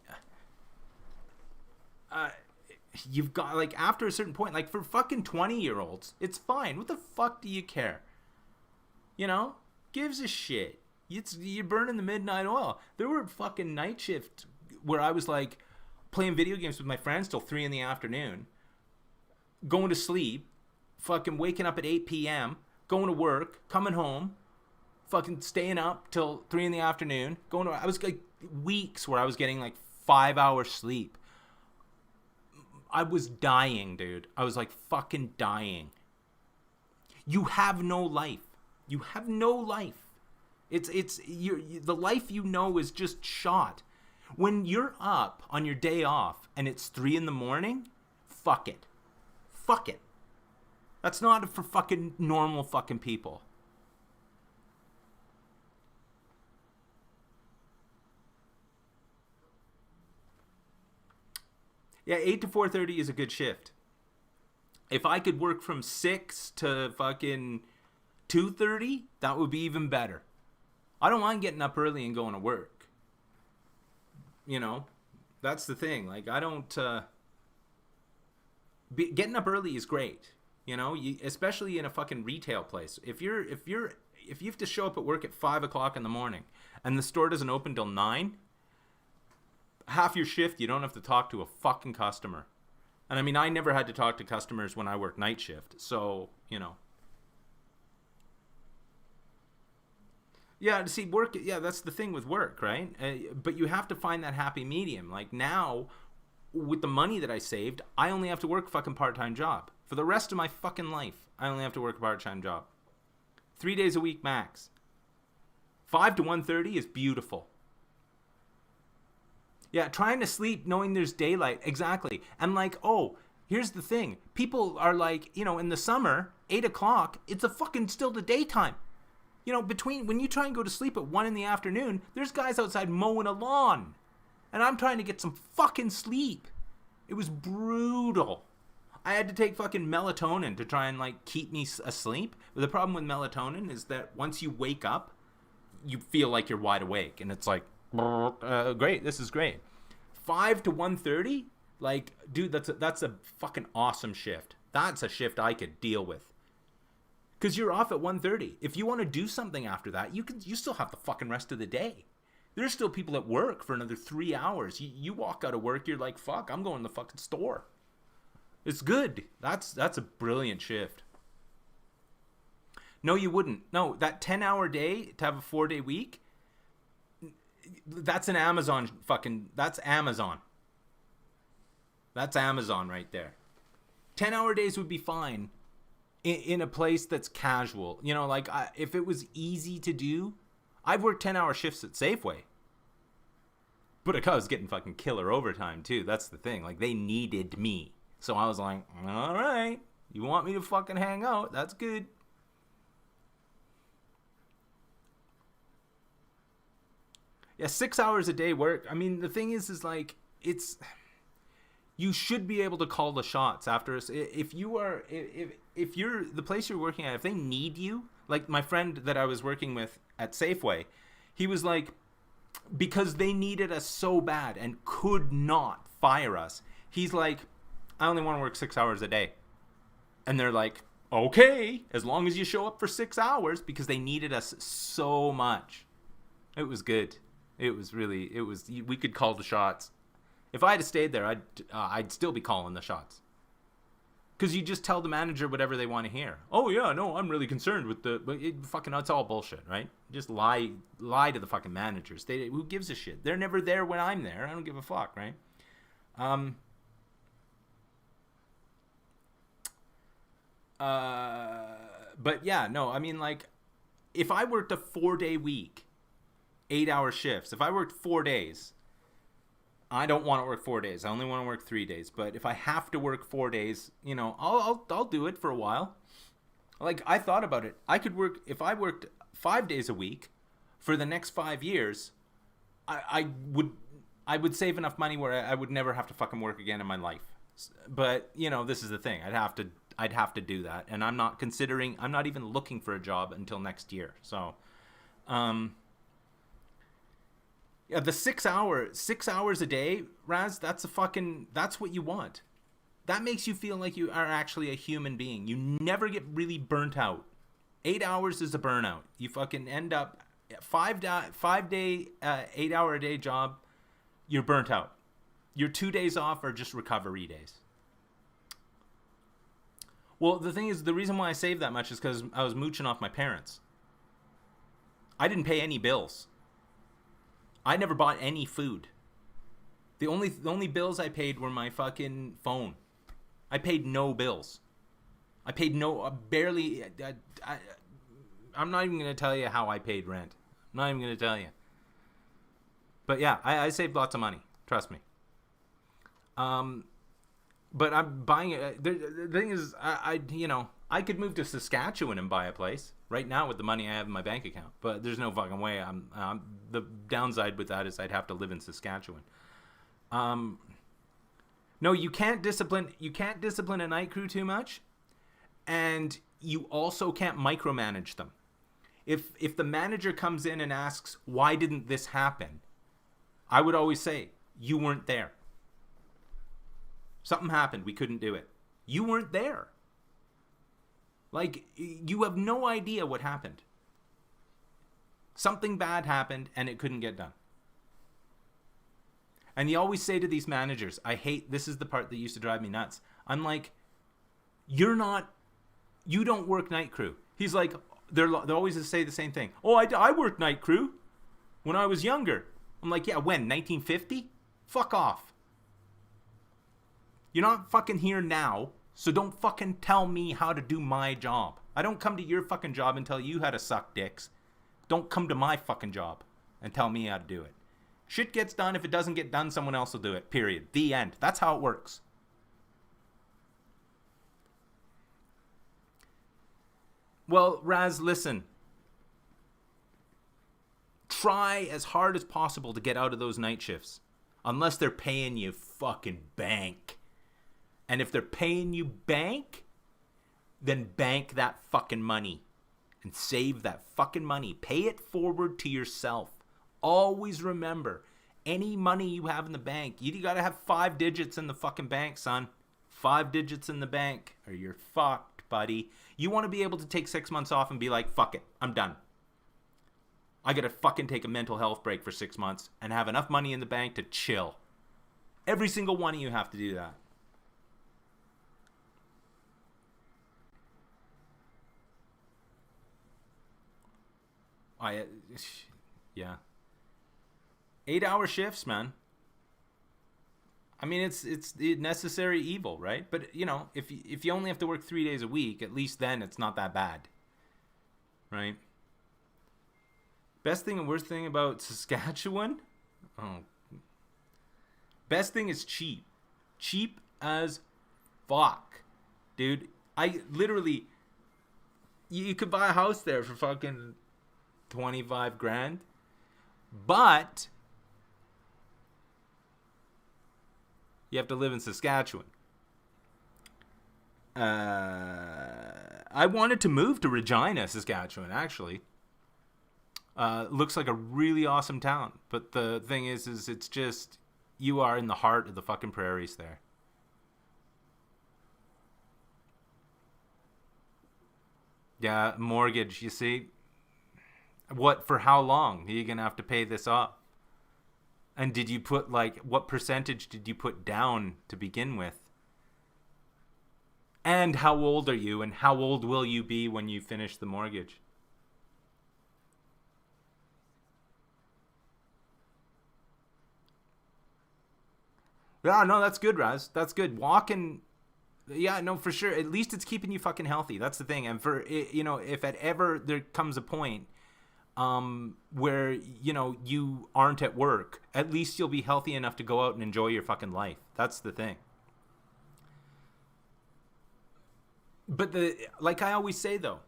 You've got, like, after a certain point, like, for fucking 20-year-olds, it's fine. What the fuck do you care? You know, gives a shit. You're burning the midnight oil. There were fucking night shift where I was like playing video games with my friends till 3 a.m, going to sleep, fucking waking up at 8 p.m, going to work, coming home, fucking staying up till 3 a.m, I was like weeks where I was getting like 5 hours sleep. I was dying, dude. I was like fucking dying. You have no life. You have no life. The life you know is just shot. When you're up on your day off and it's 3 a.m, fuck it. Fuck it. That's not for fucking normal fucking people. Yeah, 8 to 4:30 is a good shift. If I could work from 6 to fucking 2:30, that would be even better. I don't mind getting up early and going to work. You know, that's the thing. Like, I don't. Getting up early is great. You know, especially in a fucking retail place. If you have to show up at work at 5 o'clock in the morning and the store doesn't open till 9, half your shift you don't have to talk to a fucking customer. And I mean, I never had to talk to customers when I worked night shift. So, you know. Yeah, see, work, yeah, that's the thing with work, right? But you have to find that happy medium. Like, now, with the money that I saved, I only have to work a fucking part-time job. For the rest of my fucking life, I only have to work a part-time job. 3 days a week max. 5 to 1:30 is beautiful. Yeah, trying to sleep knowing there's daylight. Exactly. And like, oh, here's the thing. People are like, you know, in the summer, 8 o'clock, it's a fucking still the daytime. You know, when you try and go to sleep at 1 p.m, there's guys outside mowing a lawn. And I'm trying to get some fucking sleep. It was brutal. I had to take fucking melatonin to try and, like, keep me asleep. But the problem with melatonin is that once you wake up, you feel like you're wide awake. And it's like, great, this is great. 5 to 1:30? Like, dude, that's a fucking awesome shift. That's a shift I could deal with. Because you're off at 1:30. If you want to do something after that, you still have the fucking rest of the day. There's still people at work for another 3 hours. You walk out of work, you're like, fuck, I'm going to the fucking store. It's good. That's a brilliant shift. No, you wouldn't. No, that 10-hour day to have a 4-day week, that's an Amazon fucking, that's Amazon. That's Amazon right there. 10-hour days would be fine in a place that's casual. You know, like, if it was easy to do, I've worked 10-hour shifts at Safeway. But I was getting fucking killer overtime too. That's the thing. Like, they needed me. So I was like, all right, you want me to fucking hang out? That's good. Yeah, 6 hours a day work. I mean, the thing is like, you should be able to call the shots after. If you're the place you're working at, if they need you, like my friend that I was working with at Safeway, He was like, because they needed us so bad and could not fire us. He's like, I only want to work 6 hours a day. And they're like, okay, as long as you show up for 6 hours, because they needed us so much. It was good. It was we could call the shots. If I had stayed there, I'd still be calling the shots. Because you just tell the manager whatever they want to hear. Oh yeah, no, I'm really concerned with but it's all bullshit, right? Just lie to the fucking managers. Who gives a shit? They're never there when I'm there. I don't give a fuck, right? But yeah, no, I mean, like, if I worked a 4-day week, 8-hour shifts, if I worked 4 days, I don't want to work 4 days. I only want to work 3 days. But if I have to work 4 days, I'll do it for a while. Like, I thought about it. I could work, if I worked 5 days a week for the next 5 years, I would save enough money where I would never have to fucking work again in my life. But, this is the thing. I'd have to do that. And I'm not even looking for a job until next year. So, yeah, the 6 hours a day, Raz, that's what you want. That makes you feel like you are actually a human being. You never get really burnt out. 8 hours is a burnout. You fucking end up 5 day, 8 hour a day job. You're burnt out. Your 2 days off are just recovery days. Well, the thing is, the reason why I saved that much is because I was mooching off my parents. I didn't pay any bills. I never bought any food. The only bills I paid were my fucking phone. I paid no bills. I paid barely. I'm not even going to tell you how I paid rent. I'm not even going to tell you. But yeah, I saved lots of money. Trust me. But I'm buying it. The thing is, I could move to Saskatchewan and buy a place right now with the money I have in my bank account. But there's no fucking way. The downside with that is I'd have to live in Saskatchewan. No, you can't discipline a night crew too much, and you also can't micromanage them. If the manager comes in and asks, why didn't this happen? I would always say, you weren't there. Something happened. We couldn't do it. You weren't there. Like, you have no idea what happened. Something bad happened and it couldn't get done. And you always say to these managers, this is the part that used to drive me nuts. I'm like, you don't work night crew. He's like, they're always say the same thing. Oh, I worked night crew when I was younger. I'm like, yeah, when? 1950? Fuck off. You're not fucking here now, so don't fucking tell me how to do my job. I don't come to your fucking job and tell you how to suck dicks. Don't come to my fucking job and tell me how to do it. Shit gets done. If it doesn't get done, someone else will do it. Period. The end. That's how it works. Well, Raz, listen. Try as hard as possible to get out of those night shifts. Unless they're paying you fucking bank. And if they're paying you bank, then bank that fucking money. And save that fucking money. Pay it forward to yourself. Always remember, any money you have in the bank, you gotta have 5 digits in the fucking bank, son. 5 digits in the bank, or you're fucked, buddy. You want to be able to take 6 months off and be like, fuck it, I'm done. I gotta fucking take a mental health break for 6 months and have enough money in the bank to chill. Every single one of you have to do that. Yeah. 8-hour shifts, man. I mean, it's the necessary evil, right? But, if you only have to work 3 days a week, at least then it's not that bad. Right? Best thing and worst thing about Saskatchewan? Oh. Best thing is cheap. Cheap as fuck. Dude, you could buy a house there for fucking 25 grand. But you have to live in Saskatchewan. I wanted to move to Regina, Saskatchewan, actually. Looks like a really awesome town, but the thing is it's just, you are in the heart of the fucking prairies there. Yeah, mortgage, you see. What, for how long are you going to have to pay this off? And did you put, like, what percentage did you put down to begin with? And how old are you, and how old will you be when you finish the mortgage? Yeah, no, that's good, Raz. That's good. Walking, yeah, no, for sure. At least it's keeping you fucking healthy. That's the thing. And for, you know, if at ever there comes a point where, you know, you aren't at work, at least you'll be healthy enough to go out and enjoy your fucking life. That's the thing. But like I always say though,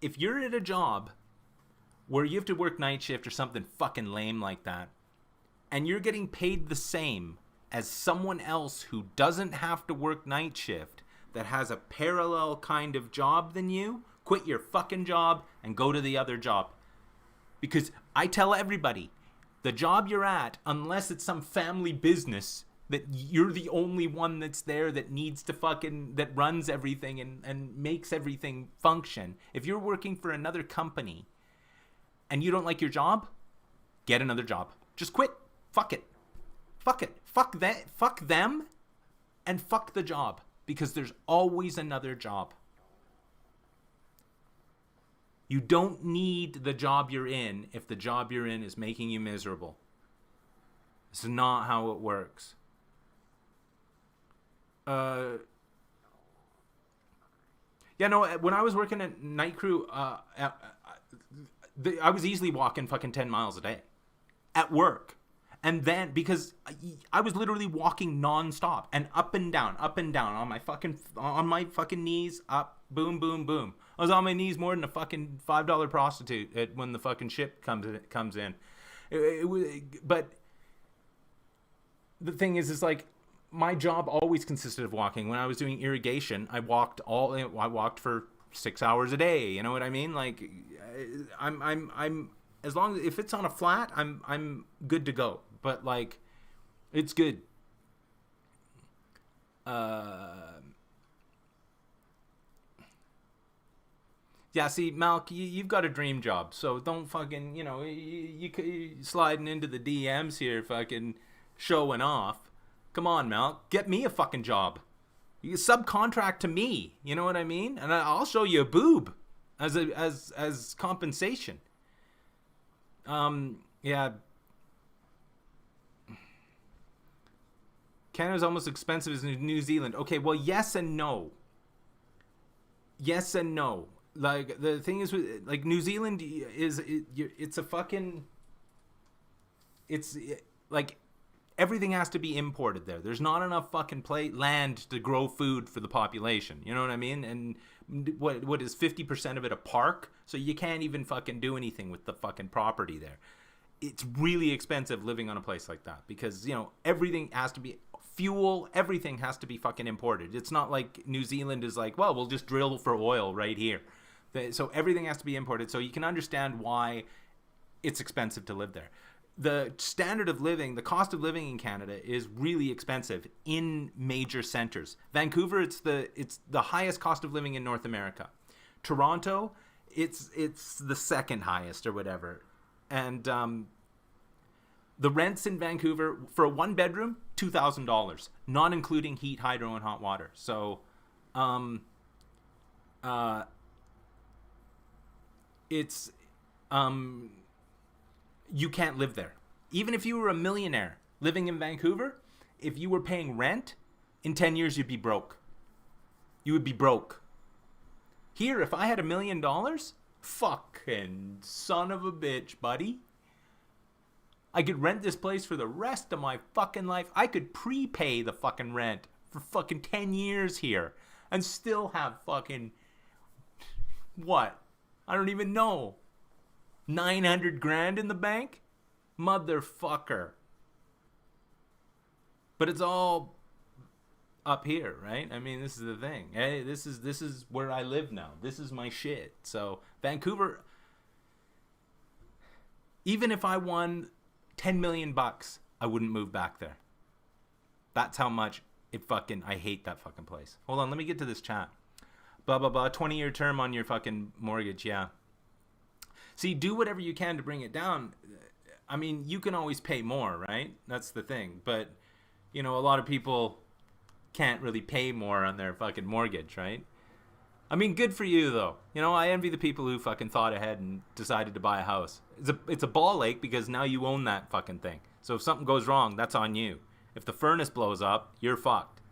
if you're at a job where you have to work night shift or something fucking lame like that, and you're getting paid the same as someone else who doesn't have to work night shift, that has a parallel kind of job than you, quit your fucking job and go to the other job. Because I tell everybody, the job you're at, unless it's some family business that you're the only one that's there that needs to fucking, that runs everything and makes everything function. If you're working for another company and you don't like your job, get another job. Just quit. Fuck it. Fuck it. Fuck that. Fuck them and fuck the job, because there's always another job. You don't need the job you're in if the job you're in is making you miserable. This is not how it works. Yeah, no, when I was working at night crew, I was easily walking fucking 10 miles a day at work. And then, because I was literally walking nonstop and up and down on my fucking knees, up, boom, boom, boom. I was on my knees more than a fucking $5 prostitute when the fucking ship comes in. But the thing is like, my job always consisted of walking. When I was doing irrigation, I walked for 6 hours a day. You know what I mean? Like, I'm as long as if it's on a flat, I'm good to go. But like, it's good. Yeah, see, Malk, you've got a dream job, so don't fucking, you know, you sliding into the DMs here, fucking showing off. Come on, Malk, get me a fucking job. You subcontract to me, you know what I mean? And I'll show you a boob as compensation. Yeah. Canada's almost expensive as New Zealand. Okay, well, yes and no. Yes and no. Like, the thing is, like, New Zealand it's a fucking, like, everything has to be imported there. There's not enough fucking land to grow food for the population. You know what I mean? And what is 50% of it a park? So you can't even fucking do anything with the fucking property there. It's really expensive living on a place like that, because, you know, everything has to be fuel, everything has to be fucking imported. It's not like New Zealand is like, well, we'll just drill for oil right here. So everything has to be imported. So you can understand why it's expensive to live there. The standard of living, the cost of living in Canada is really expensive in major centers. Vancouver, it's the highest cost of living in North America. Toronto, it's the second highest or whatever. And the rents in Vancouver for a one bedroom, $2,000, not including heat, hydro, and hot water. So, it's you can't live there. Even if you were a millionaire living in Vancouver, if you were paying rent, in 10 years you'd be broke. You would be broke. Here, if I had $1 million, fucking son of a bitch, buddy. I could rent this place for the rest of my fucking life. I could prepay the fucking rent for fucking 10 years here and still have fucking, what? I don't even know. 900 grand in the bank? Motherfucker. But it's all up here, right? I mean, this is the thing. Hey, this is where I live now. This is my shit. So, Vancouver, Even if I won 10 million bucks, I wouldn't move back there. That's how much I hate that fucking place. Hold on, let me get to this chat. Blah, blah, blah. 20-year term on your fucking mortgage, yeah. See, do whatever you can to bring it down. I mean, you can always pay more, right? That's the thing. But, a lot of people can't really pay more on their fucking mortgage, right? I mean, good for you, though. I envy the people who fucking thought ahead and decided to buy a house. It's a ball ache because now you own that fucking thing. So if something goes wrong, that's on you. If the furnace blows up, you're fucked.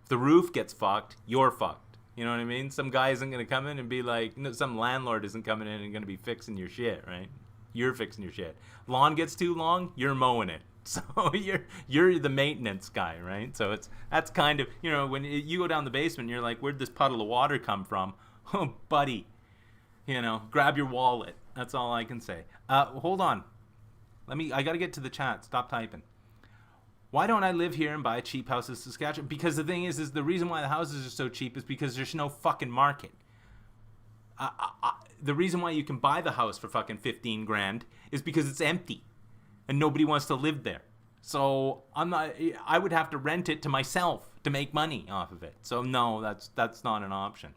If the roof gets fucked, you're fucked. You know what I mean? Some guy isn't going to come in and be like, some landlord isn't coming in and going to be fixing your shit, right? You're fixing your shit. Lawn gets too long, you're mowing it. So you're the maintenance guy, right? So that's kind of, when you go down the basement, you're like, where'd this puddle of water come from? Oh, buddy. Grab your wallet. That's all I can say. Hold on. I got to get to the chat. Stop typing. Why don't I live here and buy a cheap house in Saskatchewan? Because the thing is the reason why the houses are so cheap is because there's no fucking market. The reason why you can buy the house for fucking 15 grand is because it's empty and nobody wants to live there. So I would have to rent it to myself to make money off of it. So no, that's not an option.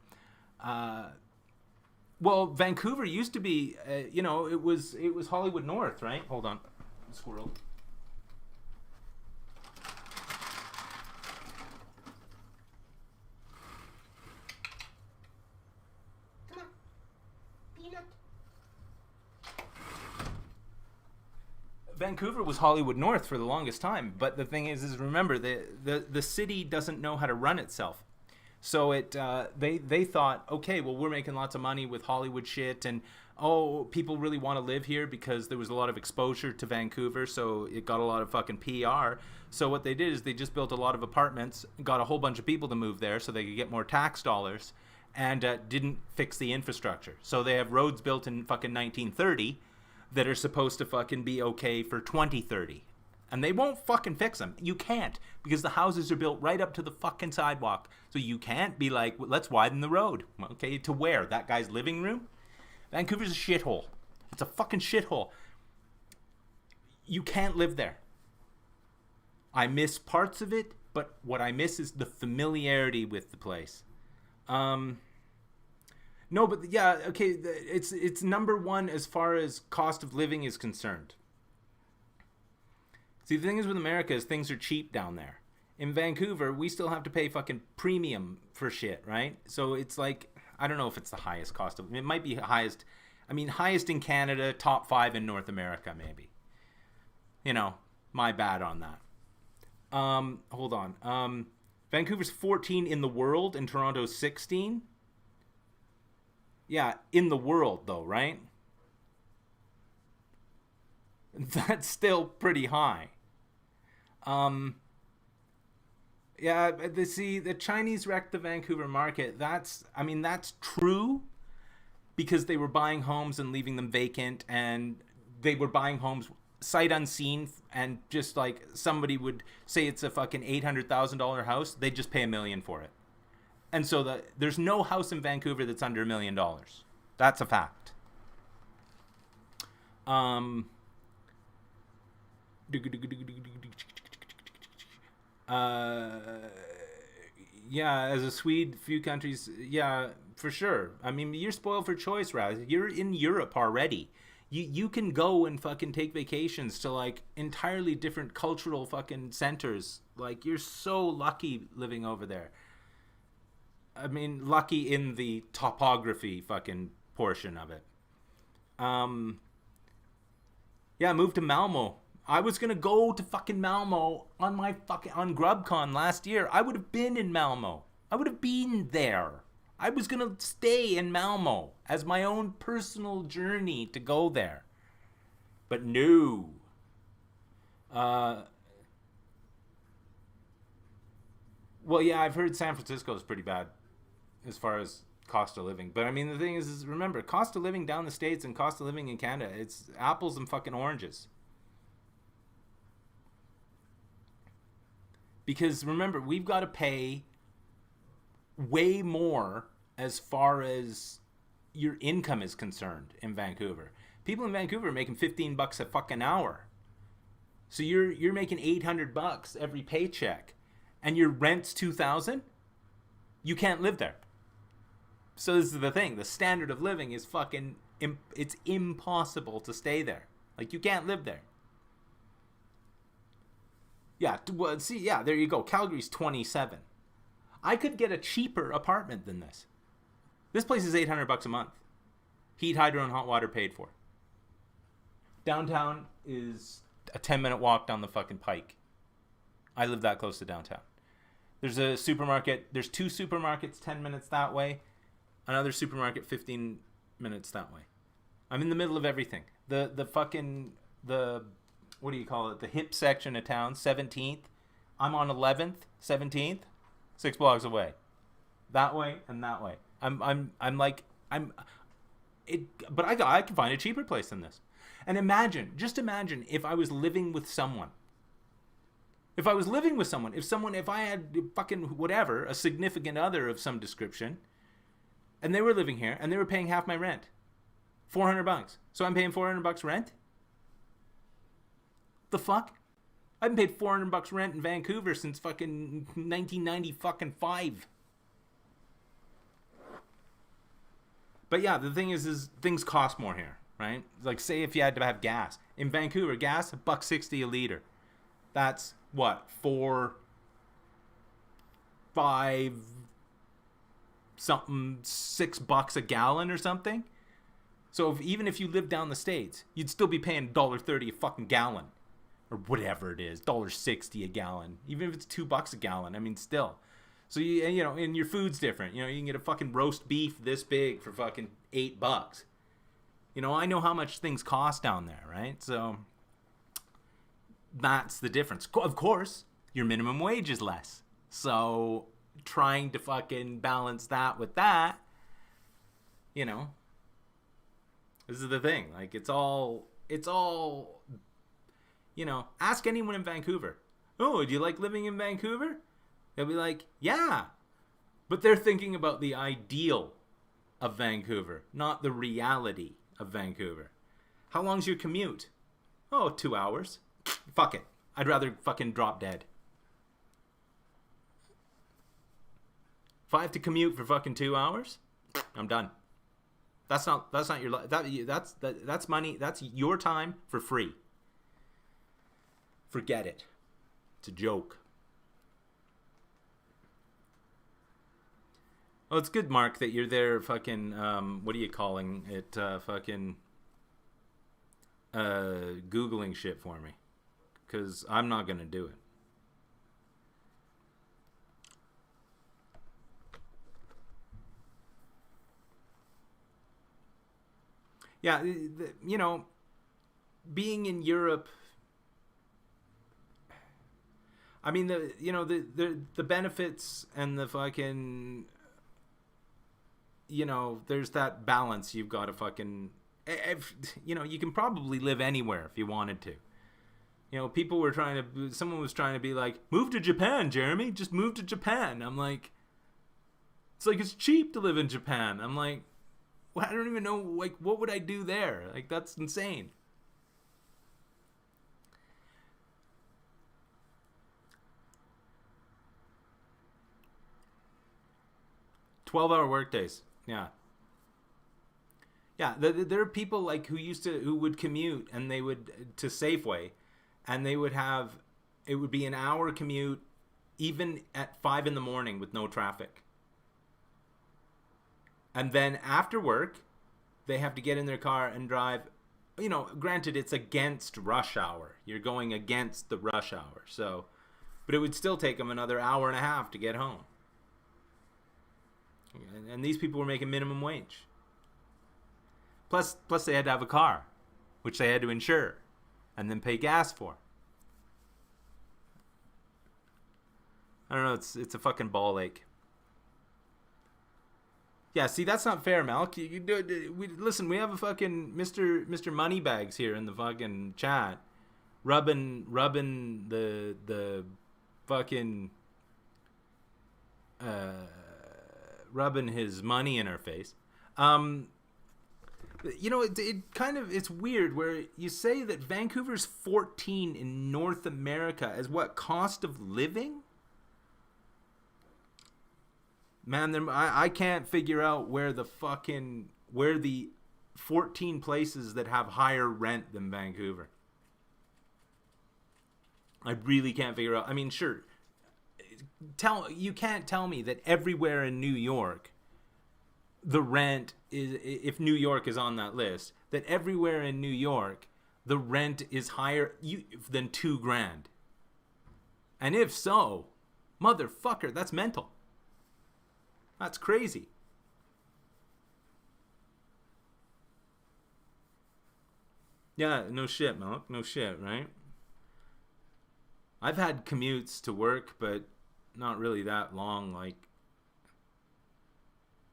Well, Vancouver used to be, it was Hollywood North, right? Hold on, squirrel. Vancouver was Hollywood North for the longest time, but the thing is remember the city doesn't know how to run itself. So they thought, okay, well, we're making lots of money with Hollywood shit, and people really want to live here because there was a lot of exposure to Vancouver, so it got a lot of fucking PR. So what they did is they just built a lot of apartments, got a whole bunch of people to move there so they could get more tax dollars, and didn't fix the infrastructure. So they have roads built in fucking 1930 that are supposed to fucking be okay for 2030. And they won't fucking fix them. You can't, because the houses are built right up to the fucking sidewalk. So you can't be like, well, let's widen the road. Okay, to where? That guy's living room? Vancouver's a shithole. It's a fucking shithole. You can't live there. I miss parts of it, but what I miss is the familiarity with the place. No, but yeah, okay, it's number one as far as cost of living is concerned. See, the thing is with America is things are cheap down there. In Vancouver, we still have to pay fucking premium for shit, right? So it's like, I don't know if it's the highest cost of, it might be highest in Canada, top 5 in North America, maybe. My bad on that. Hold on. Vancouver's 14 in the world and Toronto's 16. Yeah, in the world, though, right? That's still pretty high. Yeah, the Chinese wrecked the Vancouver market. That's true, because they were buying homes and leaving them vacant, and they were buying homes sight unseen, and just like somebody would say it's a fucking $800,000 house, they'd just pay $1 million for it. And so there's no house in Vancouver that's under $1 million. That's a fact. Yeah, as a Swede, few countries, yeah, for sure. I mean, you're spoiled for choice, Raz. You're in Europe already. You can go and fucking take vacations to like entirely different cultural fucking centers. Like, you're so lucky living over there. I mean, lucky in the topography fucking portion of it. Yeah, moved to Malmo. I was gonna go to fucking Malmo on Grubgun last year. I would have been in Malmo. I would have been there. I was gonna stay in Malmo as my own personal journey to go there. But no. Well, yeah, I've heard San Francisco is pretty bad as far as cost of living. But I mean, the thing is remember, cost of living down the States and cost of living in Canada, it's apples and fucking oranges. Because remember, we've got to pay way more as far as your income is concerned in Vancouver. People in Vancouver are making $15 a fucking hour. So you're making $800 every paycheck, and your rent's $2,000. You can't live there. So this is the thing: the standard of living is fucking. It's impossible to stay there. Like, you can't live there. Yeah. Well, see. Yeah. There you go. Calgary's 27. I could get a cheaper apartment than this. This place is $800 a month. Heat, hydro, and hot water paid for. Downtown is a 10-minute walk down the fucking pike. I live that close to downtown. There's a supermarket. There's 2 supermarkets 10 minutes that way. Another supermarket 15 minutes that way. I'm in the middle of everything. The what do you call it? The hip section of town, 17th. I'm on 11th, 17th, 6 blocks away. That way and that way. But I can find a cheaper place than this. And just imagine if I was living with someone. If I had fucking whatever, a significant other of some description, and they were living here, and they were paying half my rent. $400. So I'm paying $400 rent? The fuck? I haven't paid $400 rent in Vancouver since fucking 1995. But yeah, the thing is things cost more here, right? Like, say if you had to have gas. In Vancouver, gas, $1.60 a liter. That's what? $4, $5, something, $6 a gallon or something? So even if you live down the States, you'd still be paying $1.30 a fucking gallon. Or whatever it is, $1.60 a gallon. Even if it's $2 a gallon, I mean, still. So, you know, and your food's different. You know, you can get a fucking roast beef this big for fucking $8. You know, I know how much things cost down there, right? So, that's the difference. Of course, your minimum wage is less. So, trying to fucking balance that with that, you know, this is the thing. Like, it's all, you know, ask anyone in Vancouver. Oh, do you like living in Vancouver? They'll be like, yeah. But they're thinking about the ideal of Vancouver, not the reality of Vancouver. How long's your commute? Oh, 2 hours. Fuck it. I'd rather fucking drop dead. If I have to commute for fucking 2 hours, I'm done. That's not your life. That's money. That's your time for free. Forget it. It's a joke. Oh, it's good, Mark, that you're there fucking, what are you calling it? Fucking Googling shit for me. Because I'm not going to do it. Yeah, you know, being in Europe, I mean, the benefits and the fucking, you know, there's that balance you've got to fucking, you know, you can probably live anywhere if you wanted to. You know, someone was trying to be like, move to Japan, Jeremy, just move to Japan. I'm like, it's cheap to live in Japan. I'm like, well, I don't even know, like, what would I do there? Like, that's insane. $12-hour workdays. Yeah. Yeah, there are people like who would commute and they would to Safeway, and they would have, it would be an hour commute even at 5 a.m. with no traffic. And then after work, they have to get in their car and drive. You know, granted, it's against rush hour. You're going against the rush hour. So, but it would still take them another hour and a half to get home. And these people were making minimum wage. Plus they had to have a car, which they had to insure, and then pay gas for. I don't know. It's a fucking ball ache. Yeah, see, that's not fair, Malk. Listen, we have a fucking Mr. Moneybags here in the fucking chat, rubbing the fucking rubbing his money in our face. You know, it kind of, it's weird where you say that Vancouver's 14 in North America as what, cost of living? Man, I can't figure out where the 14 places that have higher rent than Vancouver. I really can't figure out. I mean, sure, you can't tell me that everywhere in New York the rent is, if New York is on that list, that everywhere in New York the rent is higher than $2,000. And if so, motherfucker, that's mental. That's crazy. Yeah, no shit, Milk. No shit, right? I've had commutes to work, but not really that long. Like,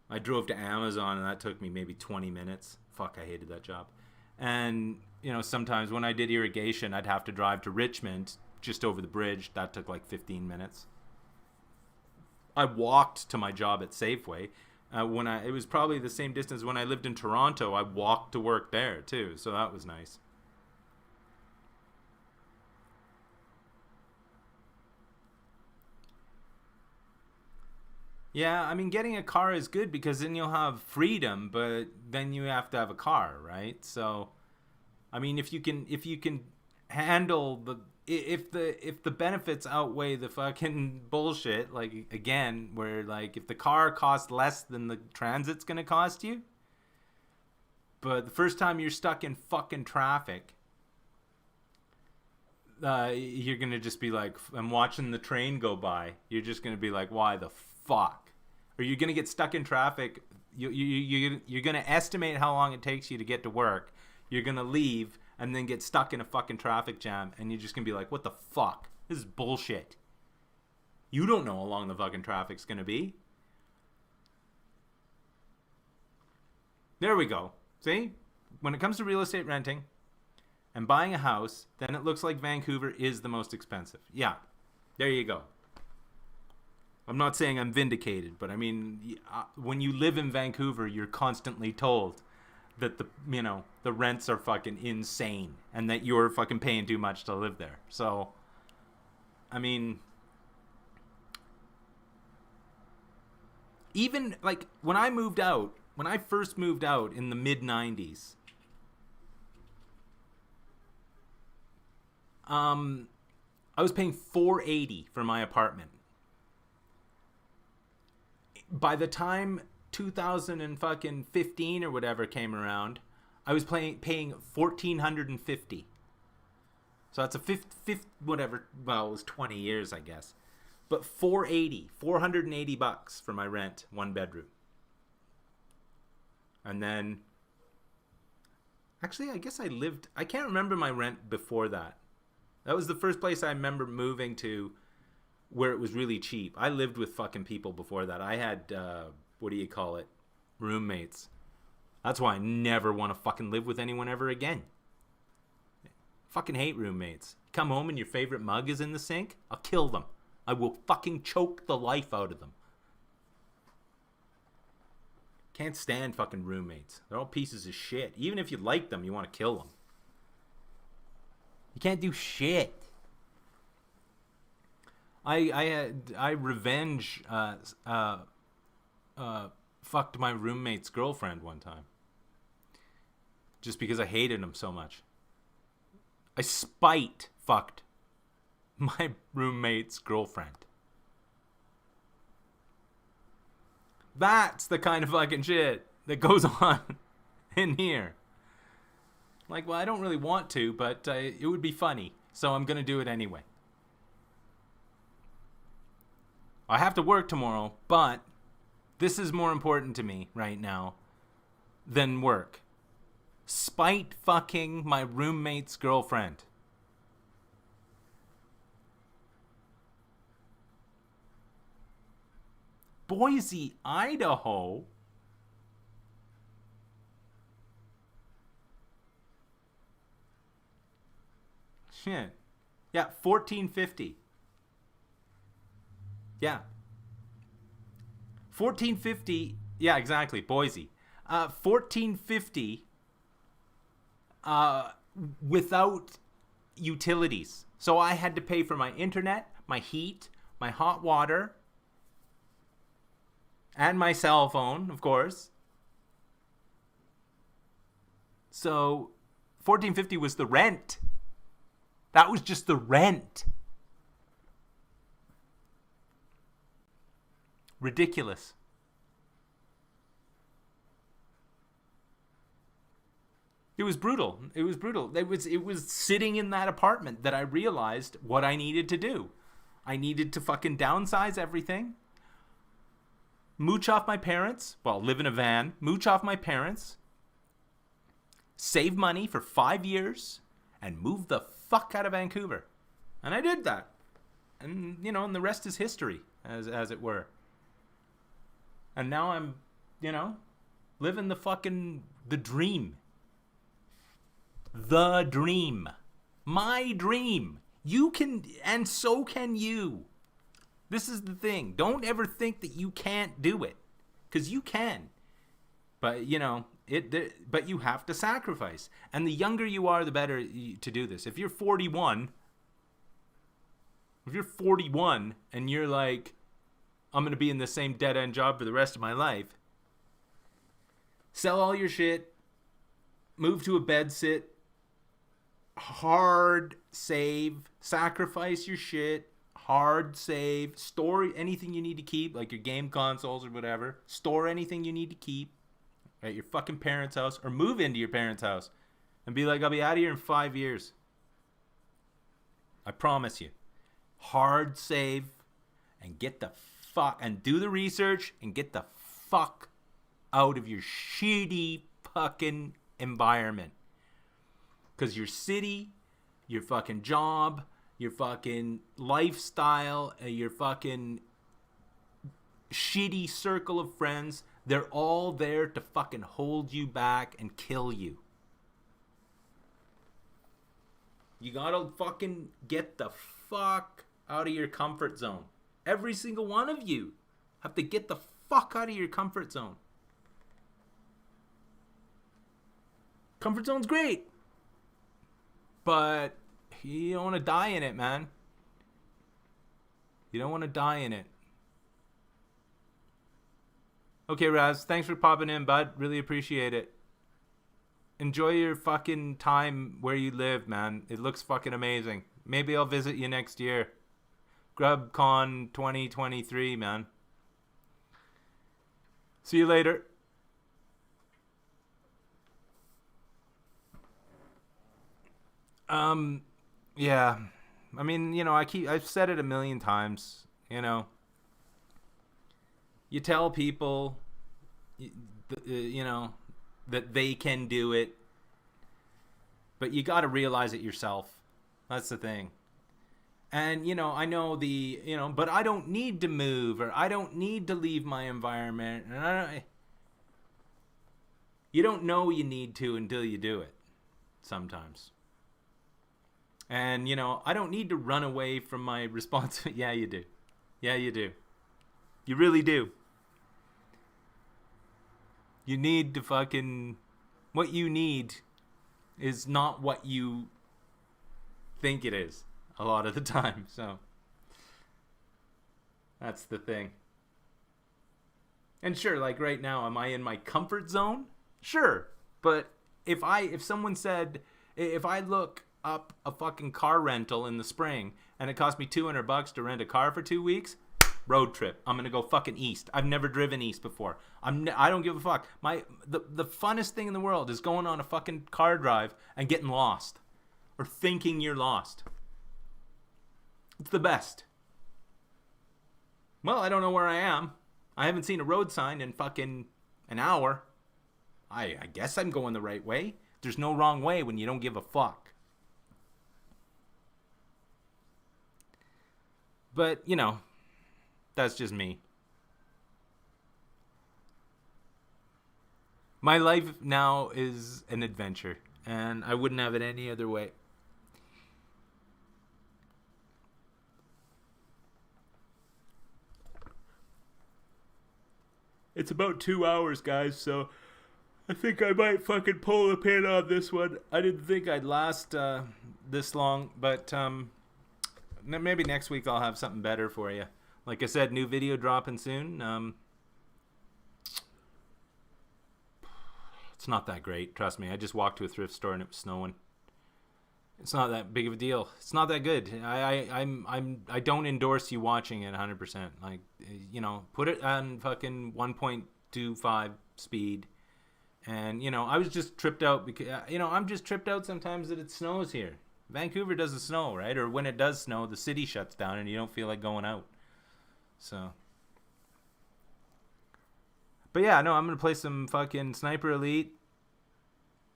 I drove to Amazon and that took me maybe 20 minutes. Fuck, I hated that job. And, you know, sometimes when I did irrigation, I'd have to drive to Richmond, just over the bridge. That took like 15 minutes. I walked to my job at Safeway. It was probably the same distance when I lived in Toronto. I walked to work there too, so that was nice. Yeah, I mean, getting a car is good because then you'll have freedom, but then you have to have a car, right? So, I mean, if you can handle if the benefits outweigh the fucking bullshit, like, again, where, like, if the car costs less than the transit's gonna cost you, but the first time you're stuck in fucking traffic, you're gonna just be like, I'm watching the train go by. You're just gonna be like, why the fuck? Or you're gonna get stuck in traffic. You're gonna estimate how long it takes you to get to work. You're gonna leave and then get stuck in a fucking traffic jam, and you're just gonna be like, what the fuck? This is bullshit. You don't know how long the fucking traffic's gonna be. There we go. See? When it comes to real estate renting and buying a house, then it looks like Vancouver is the most expensive. Yeah. There you go. I'm not saying I'm vindicated, but I mean, when you live in Vancouver, you're constantly told that the rents are fucking insane and that you're fucking paying too much to live there. So, I mean, even like when I first moved out in the mid 90s, I was paying $480 for my apartment. By the time 2015 or whatever came around, I was paying $1,450. So that's a fifth whatever. Well, it was 20 years, I guess. But $480 for my rent, one bedroom. And then, actually, I guess I can't remember my rent before that. That was the first place I remember moving to where it was really cheap. I lived with fucking people before that. I had, roommates. That's why I never want to fucking live with anyone ever again. Fucking hate roommates. Come home and your favorite mug is in the sink? I'll kill them. I will fucking choke the life out of them. Can't stand fucking roommates. They're all pieces of shit. Even if you like them, you want to kill them. You can't do shit. I revenge fucked my roommate's girlfriend one time. Just because I hated him so much. I spite fucked my roommate's girlfriend. That's the kind of fucking shit that goes on in here. Like, well, I don't really want to, but it would be funny, so I'm gonna do it anyway. I have to work tomorrow, but this is more important to me right now than work. Spite fucking my roommate's girlfriend. Boise, Idaho. Shit. Yeah, $1,450. Yeah. $1,450. Yeah, exactly. Boise. $1,450 without utilities. So I had to pay for my internet, my heat, my hot water, and my cell phone, of course. So $14.50 was the rent. That was just the rent. Ridiculous. It was brutal. It was brutal. It was sitting in that apartment that I realized what I needed to do. I needed to fucking downsize everything. Mooch off my parents. Well, live in a van. Mooch off my parents. Save money for 5 years. And move the fuck out of Vancouver. And I did that. And, you know, and the rest is history, as it were. And now I'm, you know, living the dream. The dream. My dream. You can, and so can you. This is the thing. Don't ever think that you can't do it. Because you can. But, you know, but you have to sacrifice. And the younger you are, the better to do this. If you're 41 and you're like, I'm going to be in the same dead-end job for the rest of my life, sell all your shit, move to a bed sit, hard save, sacrifice your shit, hard save, store anything you need to keep, like your game consoles or whatever, store anything you need to keep at your fucking parents' house, or move into your parents' house and be like, I'll be out of here in 5 years. I promise you. Hard save and get the fuck, and do the research and get the fuck out of your shitty fucking environment. Because your city, your fucking job, your fucking lifestyle, your fucking shitty circle of friends, they're all there to fucking hold you back and kill you. You gotta fucking get the fuck out of your comfort zone. Every single one of you have to get the fuck out of your comfort zone. Comfort zone's great. But you don't want to die in it, man. You don't want to die in it. Okay, Raz, thanks for popping in, bud. Really appreciate it. Enjoy your fucking time where you live, man. It looks fucking amazing. Maybe I'll visit you next year. Grubgun 2023, man. See you later. Yeah. I mean, you know, I've said it a million times, you know. You tell people, you know, that they can do it, but you got to realize it yourself. That's the thing. And, you know, I know but I don't need to move, or I don't need to leave my environment. And you don't know you need to until you do it sometimes. And, you know, I don't need to run away from my responsibility. Yeah, you do. Yeah, you do. You really do. You need to fucking... What you need is not what you think it is a lot of the time. So, that's the thing. And sure, like right now, am I in my comfort zone? Sure. But if someone said, if I look up a fucking car rental in the spring and it cost me $200 to rent a car for 2 weeks, road trip. I'm gonna go fucking east. I've never driven east before. I don't give a fuck. The funnest thing in the world is going on a fucking car drive and getting lost, or thinking you're lost. It's the best. Well, I don't know where I am. I haven't seen a road sign in fucking an hour. I guess I'm going the right way. There's no wrong way when you don't give a fuck. But, you know, that's just me. My life now is an adventure, and I wouldn't have it any other way. It's about 2 hours, guys, so I think I might fucking pull the pin on this one. I didn't think I'd last this long, but maybe next week I'll have something better for you. Like I said, new video dropping soon. It's not that great, trust me. I just walked to a thrift store and it was snowing. It's not that big of a deal. It's not that good. I don't endorse you watching it 100%. Like, you know, put it on fucking 1.25 speed. And, you know, I was just tripped out because, you know, I'm just tripped out sometimes that it snows here. Vancouver doesn't snow, right? Or when it does snow, the city shuts down and you don't feel like going out. So. But yeah, no, I'm going to play some fucking Sniper Elite.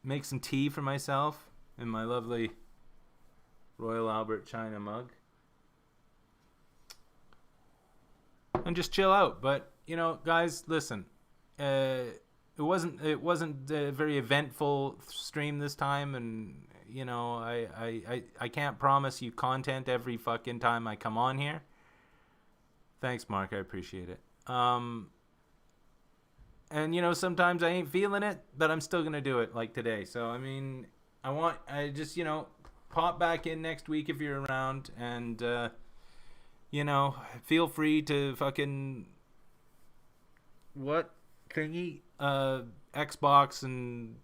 Make some tea for myself in my lovely Royal Albert China mug. And just chill out. But, you know, guys, listen. It wasn't a very eventful stream this time, and you know I can't promise you content every fucking time I come on here. Thanks, Mark, I appreciate it. And you know sometimes I ain't feeling it, but I'm still gonna do it like today. So I mean I just you know pop back in next week if you're around, and you know feel free to fucking what thingy Xbox and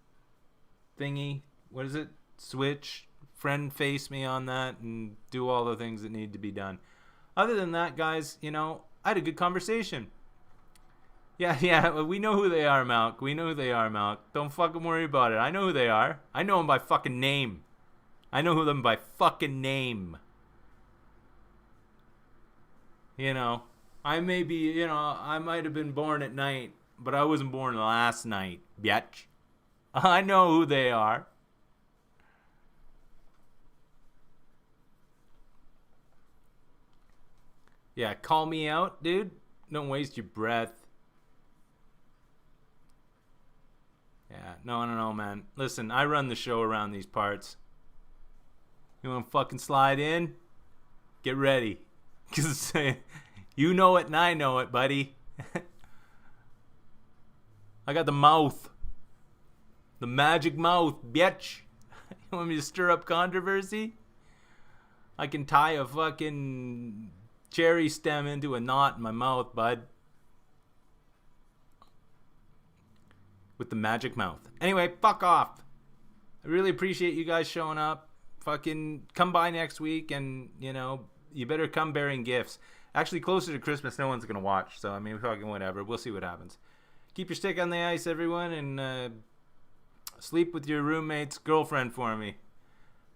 thingy, what is it, Switch, friend face me on that and do all the things that need to be done. Other than that, guys, you know, I had a good conversation. Yeah, we know who they are, Malk. We know who they are, Malk. Don't fucking worry about it. I know who they are. I know them by fucking name. I know them by fucking name. You know, I may be, you know, I might have been born at night, but I wasn't born last night, bitch. I know who they are. Yeah, call me out, dude. Don't waste your breath. Yeah, no, man. Listen, I run the show around these parts. You want to fucking slide in? Get ready. Because you know it and I know it, buddy. I got the mouth. The magic mouth, bitch. You want me to stir up controversy? I can tie a fucking cherry stem into a knot in my mouth, bud. With the magic mouth. Anyway, fuck off. I really appreciate you guys showing up. Fucking come by next week and, you know, you better come bearing gifts. Actually, closer to Christmas, no one's going to watch. So, I mean, fucking whatever. We'll see what happens. Keep your stick on the ice, everyone, and sleep with your roommate's girlfriend for me.